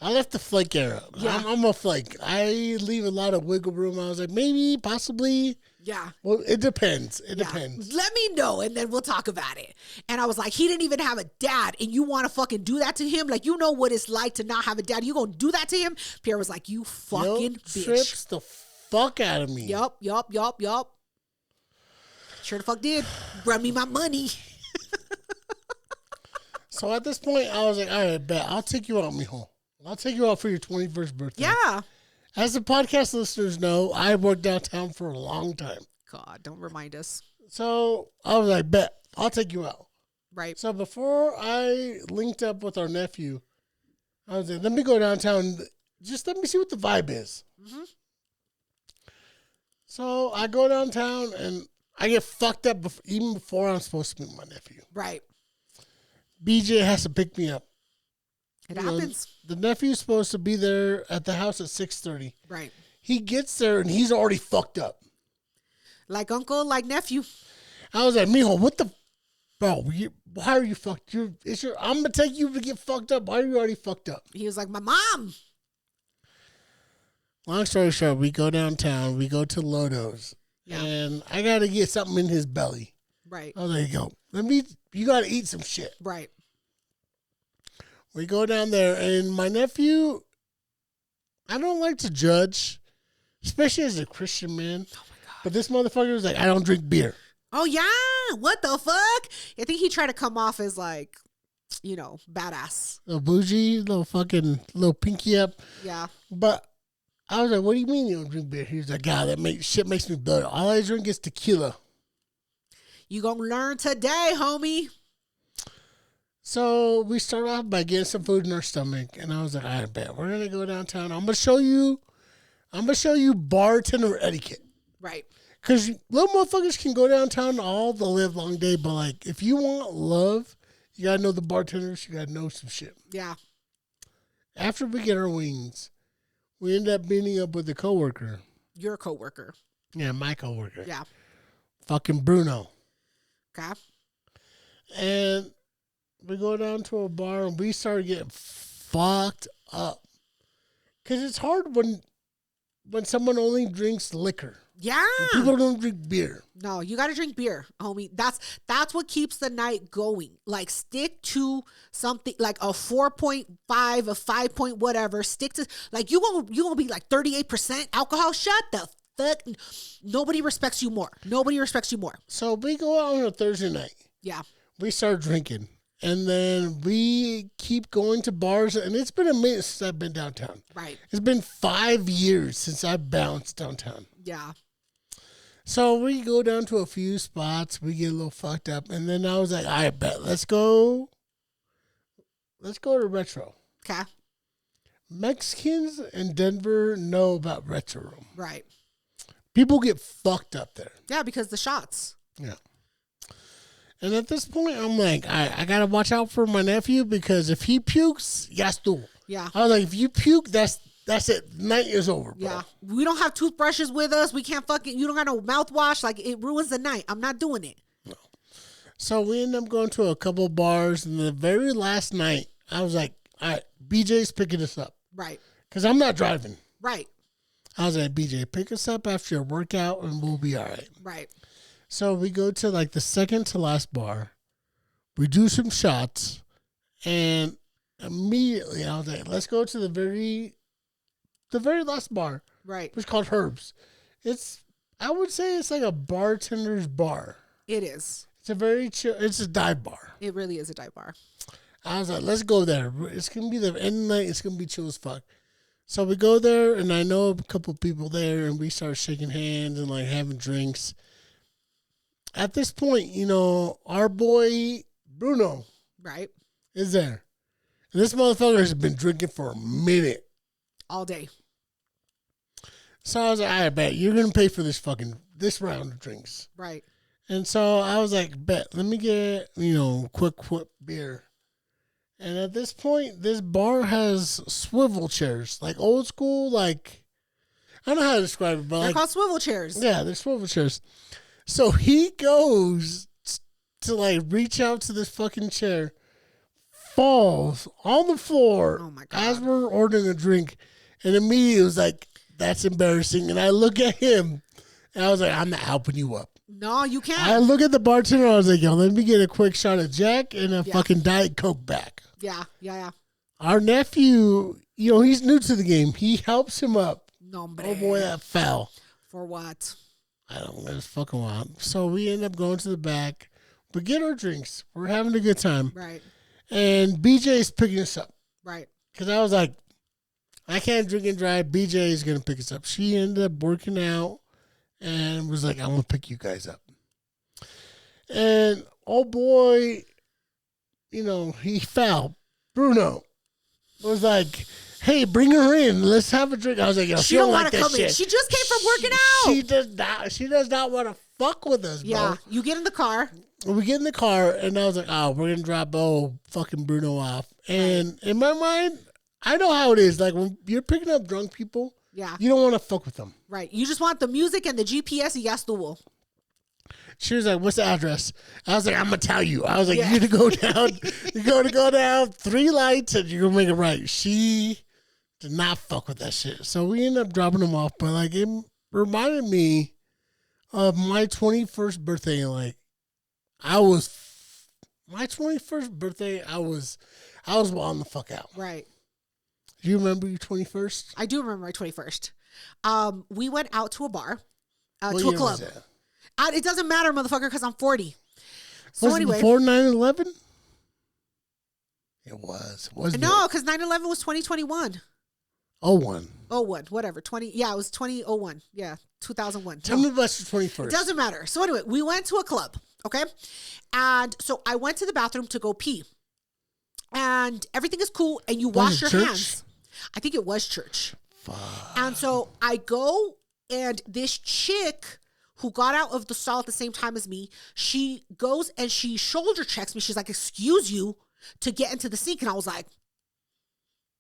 I left the flake era. Yeah. I'm a flake. I leave a lot of wiggle room. I was like, maybe, possibly. Yeah. Well, it depends. It depends. Let me know, and then we'll talk about it. And I was like, he didn't even have a dad, and you want to fucking do that to him? Like, you know what it's like to not have a dad. You gonna do that to him? Pierre was like, you fucking bitch. Trips the fuck out of me. Yup. Sure the fuck did. Run me my money. So at this point, I was like, all right, bet. I'll take you out, mijo. I'll take you out for your 21st birthday. Yeah. As the podcast listeners know, I worked downtown for a long time. God, don't remind us. So I was like, bet. I'll take you out. Right. So before I linked up with our nephew, I was like, let me go downtown. Just let me see what the vibe is. Mm-hmm. So I go downtown and I get fucked up even before I'm supposed to meet my nephew. Right. BJ has to pick me up. It happens. The nephew's supposed to be there at the house at 6:30. Right. He gets there and he's already fucked up. Like uncle, like nephew. I was like, mijo, what the... Bro, why are you fucked? I'm going to take you to get fucked up. Why are you already fucked up? He was like, my mom. Long story short, we go downtown. We go to Lodo's. Yeah. And I got to get something in his belly. Right. Oh, there you go. You got to eat some shit. Right. We go down there, and my nephew, I don't like to judge, especially as a Christian man. Oh, my God. But this motherfucker was like, I don't drink beer. Oh, yeah. What the fuck? I think he tried to come off as like, badass. Little bougie, little pinky up. Yeah. But I was like, what do you mean you don't drink beer? He was like, God, shit makes me better. All I drink is tequila. You gonna learn today, homie. So we start off by getting some food in our stomach, and I was like, all right, bet we're gonna go downtown. I'm gonna show you bartender etiquette. Right. Because little motherfuckers can go downtown all the live long day, but like if you want love, you gotta know the bartenders. You gotta know some shit. Yeah. After we get our wings, we end up meeting up with a coworker. Your coworker. Yeah, my coworker. Yeah. Fucking Bruno. Okay. And we go down to a bar and we start getting fucked up. Because it's hard when someone only drinks liquor. Yeah. When people don't drink beer. No, you got to drink beer, homie. That's what keeps the night going. Like, stick to something like a 4.5, a 5 point whatever. Stick to, like, you gonna be like 38% alcohol. Shut the fuck. Nobody respects you more. Nobody respects you more. So we go out on a Thursday night. Yeah. We start drinking. And then we keep going to bars. And it's been a minute since I've been downtown. Right. It's been 5 years since I bounced downtown. Yeah. So we go down to a few spots. We get a little fucked up. And then I was like, I bet let's go to retro. Okay. Mexicans in Denver know about retro room. Right. People get fucked up there. Yeah, because the shots. Yeah. And at this point, I'm like, I got to watch out for my nephew because if he pukes, yes, do. Yeah. I was like, if you puke, that's it. Night is over, bro. Yeah. We don't have toothbrushes with us. We can't you don't got no mouthwash. Like, it ruins the night. I'm not doing it. No. So we end up going to a couple bars. And the very last night, I was like, all right, BJ's picking us up. Right. Because I'm not driving. Right. I was like, BJ, pick us up after your workout and we'll be all right. Right. So we go to like the second to last bar. We do some shots. And immediately I was like, let's go to the very last bar. Right. Which is called Herbs. I would say it's like a bartender's bar. It is. It's a very chill, it's a dive bar. It really is a dive bar. I was like, let's go there. It's going to be the end of the night. It's going to be chill as fuck. So we go there, and I know a couple people there, and we start shaking hands and, like, having drinks. At this point, our boy Bruno right is there. And this motherfucker has been drinking for a minute. All day. So I was like, I bet you're going to pay for this round of drinks. Right. And so I was like, bet, let me get, quick beer. And at this point, this bar has swivel chairs, like old school, like, I don't know how to describe it, but they're called swivel chairs. Yeah, they're swivel chairs. So he goes to like reach out to this fucking chair, falls on the floor Oh my God. as we're ordering a drink, and immediately was like, that's embarrassing. And I look at him, and I was like, I'm not helping you up. No, you can't. I look at the bartender, I was like, yo, let me get a quick shot of Jack and a fucking Diet Coke back. Yeah. Our nephew, he's new to the game. He helps him up. No, Oh boy, that fell. For what? I don't know. It's fucking wild. So we end up going to the back. We get our drinks. We're having a good time. Right. And BJ's picking us up. Right. Because I was like, I can't drink and drive. BJ is going to pick us up. She ended up working out and was like, I'm going to pick you guys up. And oh boy, he fell. Bruno was like, hey, bring her in. Let's have a drink. I was like, yo, she don't want to come in. She just came from working out. She does not want to fuck with us, bro. Yeah. You get in the car. We get in the car, and I was like, oh, we're going to drop fucking Bruno off. And in my mind, I know how it is. Like, when you're picking up drunk people, you don't want to fuck with them. Right. You just want the music and the GPS y ya estuvo. She was like, what's the address? I was like, I'm going to tell you. I was like, you're going to go down. You're going to go down 3 lights, and you're going to make it right. She did not fuck with that shit. So we ended up dropping him off. But, like, it reminded me of my 21st birthday. Like, my 21st birthday, I was wilding the fuck out. Right. Do you remember your 21st? I do remember my 21st. We went out to a bar, to a club. Was that? It doesn't matter, motherfucker, because I'm 40. So was anyway. It before 9/11? It was. Wasn't No, it? because 9/11 was 2021. 01. 01, whatever. 20. Yeah, it was 2001. Yeah, 2001. Tell me about your 21st. It doesn't matter. So anyway, we went to a club, okay? And so I went to the bathroom to go pee. And everything is cool, and you wash your hands. I think it was church. Fuck. And so I go, and this chick who got out of the stall at the same time as me, she goes and she shoulder checks me. She's like, excuse you, to get into the sink. And I was like,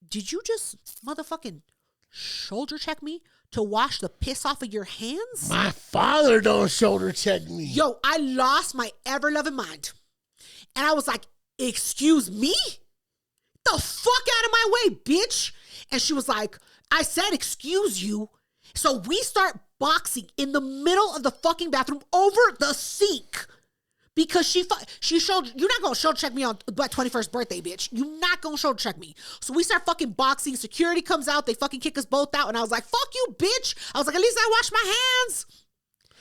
did you just motherfucking shoulder check me to wash the piss off of your hands? My father don't shoulder check me. Yo, I lost my ever-loving mind. And I was like, excuse me? The fuck out of my way, bitch. And she was like, I said, excuse you. So we start boxing in the middle of the fucking bathroom over the sink. Because she showed, you're not going to shoulder check me on my 21st birthday, bitch. You're not going to shoulder check me. So we start fucking boxing. Security comes out. They fucking kick us both out. And I was like, fuck you, bitch. I was like, at least I washed my hands.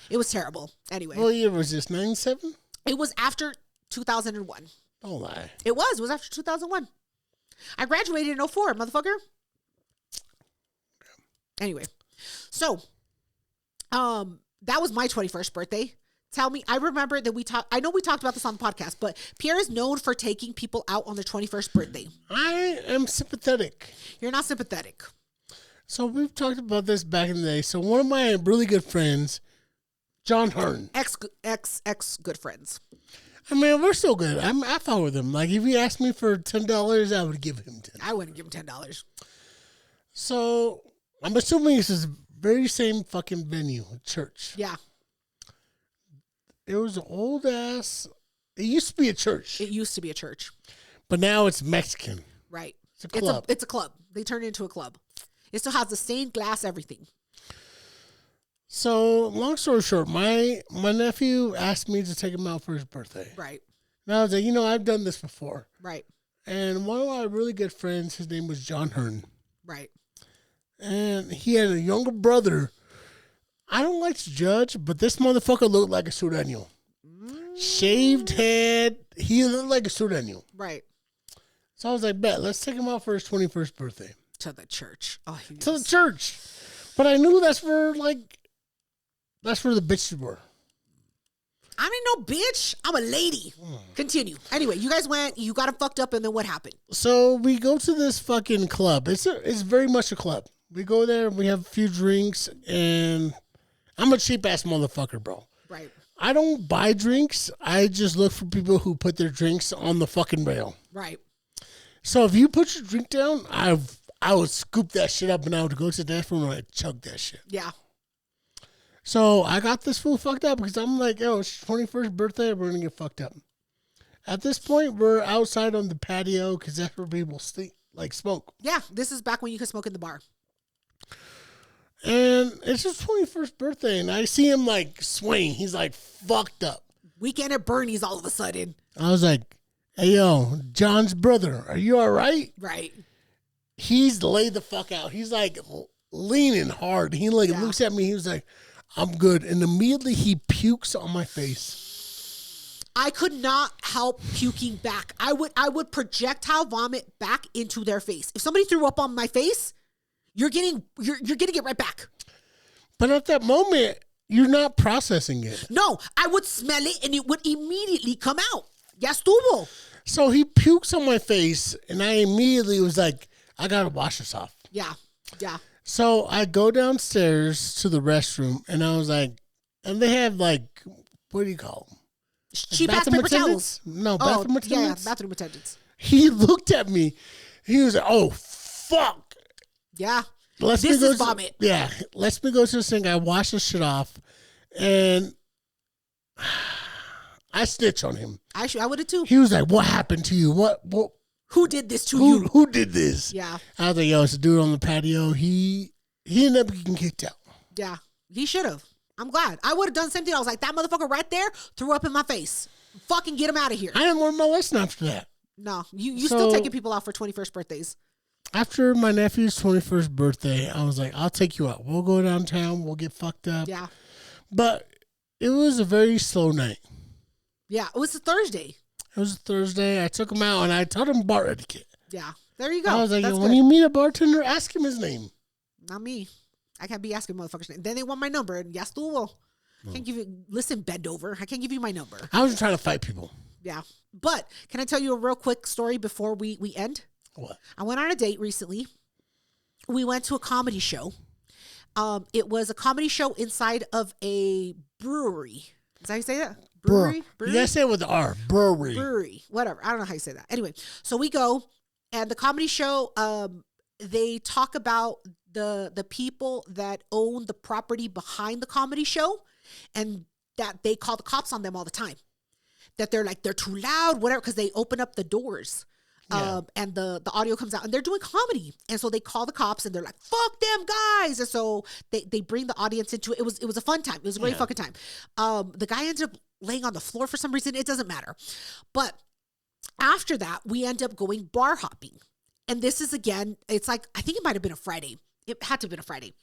It was terrible. Anyway. What year was this, 97? It was after 2001. Don't lie. It was after 2001. I graduated in 04, motherfucker. Anyway. So, that was my 21st birthday. Tell me, I remember that I know we talked about this on the podcast, but Pierre is known for taking people out on their 21st birthday. I am sympathetic. You're not sympathetic. So we've talked about this back in the day. So one of my really good friends, John Hearn. Ex good friends. I mean, we're still good. I follow with him. Like, if he asked me for $10, I would give him $10. I wouldn't give him $10. So I'm assuming this is the very same fucking venue, church. Yeah. It was an old ass. It used to be a church. It used to be a church. But now it's Mexican. Right. It's a club. It's a club. They turned it into a club. It still has the stained glass, everything. So, long story short, my nephew asked me to take him out for his birthday. Right. And I was like, I've done this before. Right. And one of my really good friends, his name was John Hearn. Right. And he had a younger brother. I don't like to judge, but this motherfucker looked like a sureño. Shaved head. He looked like a sureño. Right. So I was like, bet, let's take him out for his 21st birthday. To the church. Oh, to the church. But I knew that's where the bitches were. I ain't no bitch. I'm a lady. Continue. Anyway, you guys went, you got him fucked up, and then what happened? So we go to this fucking club. It's very much a club. We go there, we have a few drinks, and I'm a cheap-ass motherfucker, bro. Right. I don't buy drinks. I just look for people who put their drinks on the fucking rail. Right. So if you put your drink down, I would scoop that shit up, and I would go to the dance room and I'd chug that shit. Yeah. So I got this fool fucked up because I'm like, it's his 21st birthday. We're going to get fucked up. At this point, we're outside on the patio because that's where people smoke. Yeah. This is back when you could smoke in the bar. And it's his 21st birthday, and I see him swaying. He's fucked up. Weekend at Bernie's all of a sudden. I was like, hey, yo, John's brother, are you all right? Right. He's laid the fuck out. He's leaning hard. He looks at me. He was like, I'm good. And immediately he pukes on my face. I could not help puking back. I would projectile vomit back into their face. If somebody threw up on my face, you're getting it right back. But at that moment, you're not processing it. No, I would smell it and it would immediately come out. Ya estuvo. So he pukes on my face, and I immediately was like, I gotta wash this off. Yeah. Yeah. So I go downstairs to the restroom, and I was like, and they have what do you call them? Cheap ass paper towels. No, bathroom attendants. Yeah, bathroom attendants. He looked at me. He was like, oh, fuck. Yeah. This is vomit. Yeah. Let me go to the sink. I wash this shit off, and I snitch on him. I would have too. He was like, what happened to you? What? Who did this to you? Who did this? Yeah. I was like, it's a dude on the patio. He ended up getting kicked out. Yeah. He should have. I'm glad. I would have done the same thing. I was like, that motherfucker right there threw up in my face. Fucking get him out of here. I didn't learn my lesson after that. No. You still taking people out for 21st birthdays. After my nephew's 21st birthday, I was like, I'll take you out. We'll go downtown. We'll get fucked up. Yeah. But it was a very slow night. Yeah. It was a Thursday. It was a Thursday. I took him out, and I taught him bar etiquette. Yeah. There you go. I was like, when you meet a bartender, ask him his name. Not me. I can't be asking motherfuckers' name. Then they want my number, and ya estuvo. I can't give you, listen, bend over. I can't give you my number. I wasn't trying to fight people. Yeah. But can I tell you a real quick story before we end? What? I went on a date recently. We went to a comedy show. It was a comedy show inside of a brewery. Is that how you say that? Brewery? You gotta say it with the R. Brewery. Brewery. Whatever. I don't know how you say that. Anyway, so we go, and the comedy show, they talk about the people that own the property behind the comedy show, and that they call the cops on them all the time. That they're too loud, whatever, because they open up the doors. Yeah. And the audio comes out, and they're doing comedy. And so they call the cops, and they're like, fuck them guys. And so they bring the audience into it. It was a fun time. It was a great fucking time. The guy ended up laying on the floor for some reason. It doesn't matter. But after that, we end up going bar hopping. And this is, again, it's I think it might have been a Friday. It had to have been a Friday.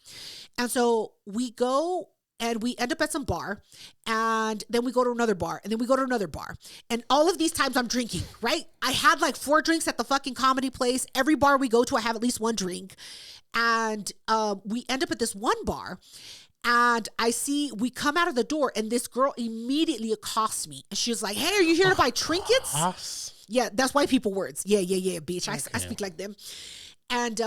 And so we go, and we end up at some bar, and then we go to another bar, and then we go to another bar. And all of these times I'm drinking, right? I had 4 drinks at the fucking comedy place. Every bar we go to, I have at least 1 drink. And we end up at this one bar, And we come out of the door, and this girl immediately accosts me. And she was like, hey, are you here to buy trinkets? Yeah, that's white people words. Yeah, bitch. I speak like them. And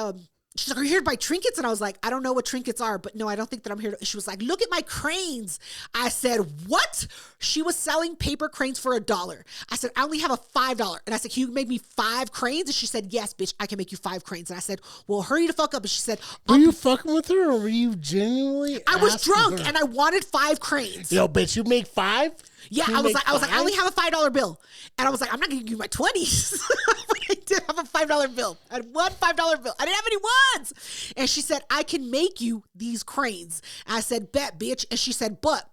she's like, are you here to buy trinkets? And I was like, I don't know what trinkets are, but no, I don't think that I'm here to. She was like, look at my cranes. I said, what? She was selling paper cranes for $1. I said, I only have a $5. And I said, can you make me 5 cranes? And she said, yes, bitch, I can make you 5 cranes. And I said, well, hurry the fuck up. And she said, were you fucking with her, or were you genuinely? I was drunk and I wanted 5 cranes. Yo, bitch, you make 5? Yeah, I was like, I only have a $5 bill. And I was like, I'm not going to give you my 20s. But I did have a $5 bill. I had one $5 bill. I didn't have any ones. And she said, I can make you these cranes. And I said, bet, bitch. And she said, but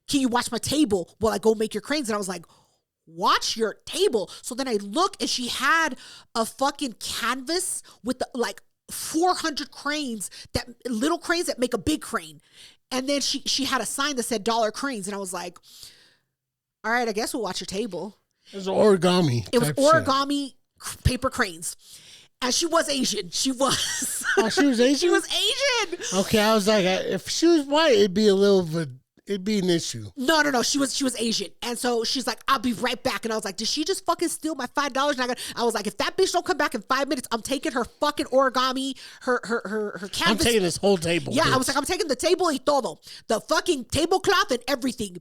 can you watch my table while I go make your cranes? And I was like, watch your table. So then I look, and she had a fucking canvas with 400 cranes, that little cranes that make a big crane. And then she had a sign that said $1 cranes. And I was like, all right, I guess we'll watch your table. It was origami. It was origami paper cranes. And she was Asian. She was. Oh, she was Asian? She was Asian. Okay, I was like, if she was white, it'd be an issue. No. She was Asian. And so she's like, I'll be right back. And I was like, did she just fucking steal my $5? And I was like, if that bitch don't come back in 5 minutes, I'm taking her fucking origami, her canvas. I'm taking this whole table. Yeah, bitch. I was like, I'm taking the table y todo. The fucking tablecloth and everything.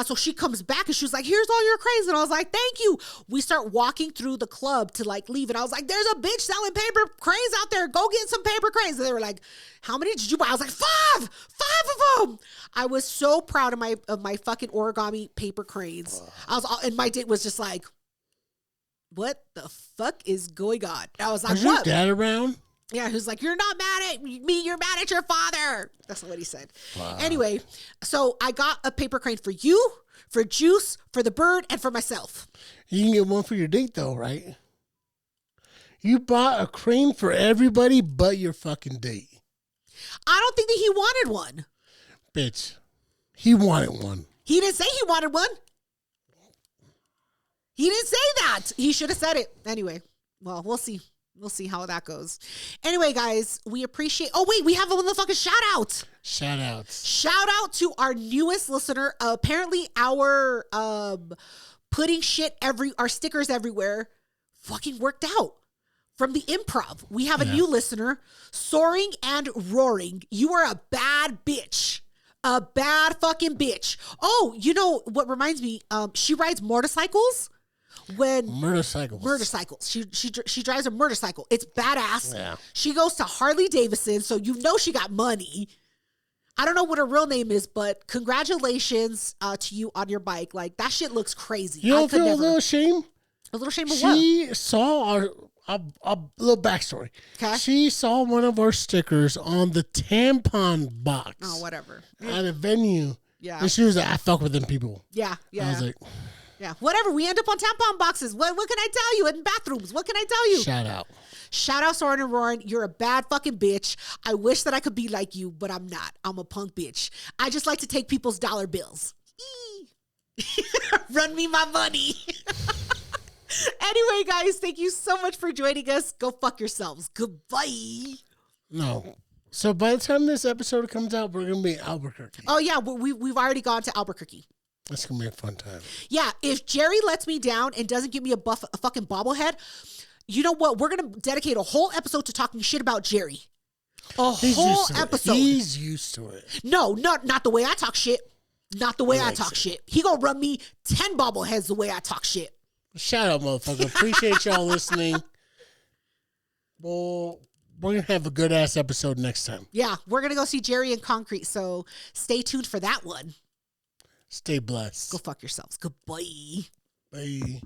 So she comes back and she was like, here's all your cranes. And I was like, thank you. We start walking through the club to leave. And I was like, there's a bitch selling paper cranes out there. Go get some paper cranes. And they were like, how many did you buy? I was like, 5 of them. I was so proud of my fucking origami paper cranes. And my date was just like, what the fuck is going on? And I was like, was what? your dad around? Yeah, who's like, you're not mad at me, you're mad at your father. That's what he said. Wow. Anyway, so I got a paper crane for you, for Juice, for the bird, and for myself. You can get one for your date, though, right? You bought a crane for everybody but your fucking date. I don't think that he wanted one. Bitch, he wanted one. He didn't say he wanted one. He didn't say that. He should have said it. Anyway, well, we'll see. We'll see how that goes. Anyway, guys, we appreciate... Oh, wait, we have a motherfucking shout-out. Shout-outs. Shout-out to our newest listener. Apparently, our putting our stickers everywhere fucking worked out. From the improv, we have a new listener, Soaring and Roaring. You are a bad bitch. A bad fucking bitch. Oh, you know what reminds me? She rides motorcycles. Motorcycles. She drives a motorcycle. It's badass. Yeah. She goes to Harley Davidson, so you know she got money. I don't know what her real name is, but congratulations to you on your bike. Like, that shit looks crazy. You don't feel a little shame? A little shame of what? She saw a little backstory. Okay. She saw one of our stickers on the tampon box. Oh, whatever. At a venue. Yeah. And she was like, I fuck with them people. Yeah. I was like... Yeah, whatever. We end up on tampon boxes. What can I tell you? In bathrooms. What can I tell you? Shout out Soren and Roaring. You're a bad fucking bitch. I wish that I could be like you, but I'm not. I'm a punk bitch. I just like to take people's dollar bills. Run me my money. Anyway, guys, thank you so much for joining us. Go fuck yourselves. Goodbye. No. So by the time this episode comes out, we're going to be in Albuquerque. Oh, yeah. We've already gone to Albuquerque. That's going to be a fun time. Yeah, if Jerry lets me down and doesn't give me a fucking bobblehead, you know what? We're going to dedicate a whole episode to talking shit about Jerry. Whole episode. He's used to it. No, not the way I talk shit. Not the way I talk shit. He going to run me 10 bobbleheads the way I talk shit. Shout out, motherfucker. Appreciate y'all listening. Well, we're going to have a good-ass episode next time. Yeah, we're going to go see Jerry in concrete, so stay tuned for that one. Stay blessed. Go fuck yourselves. Goodbye. Bye.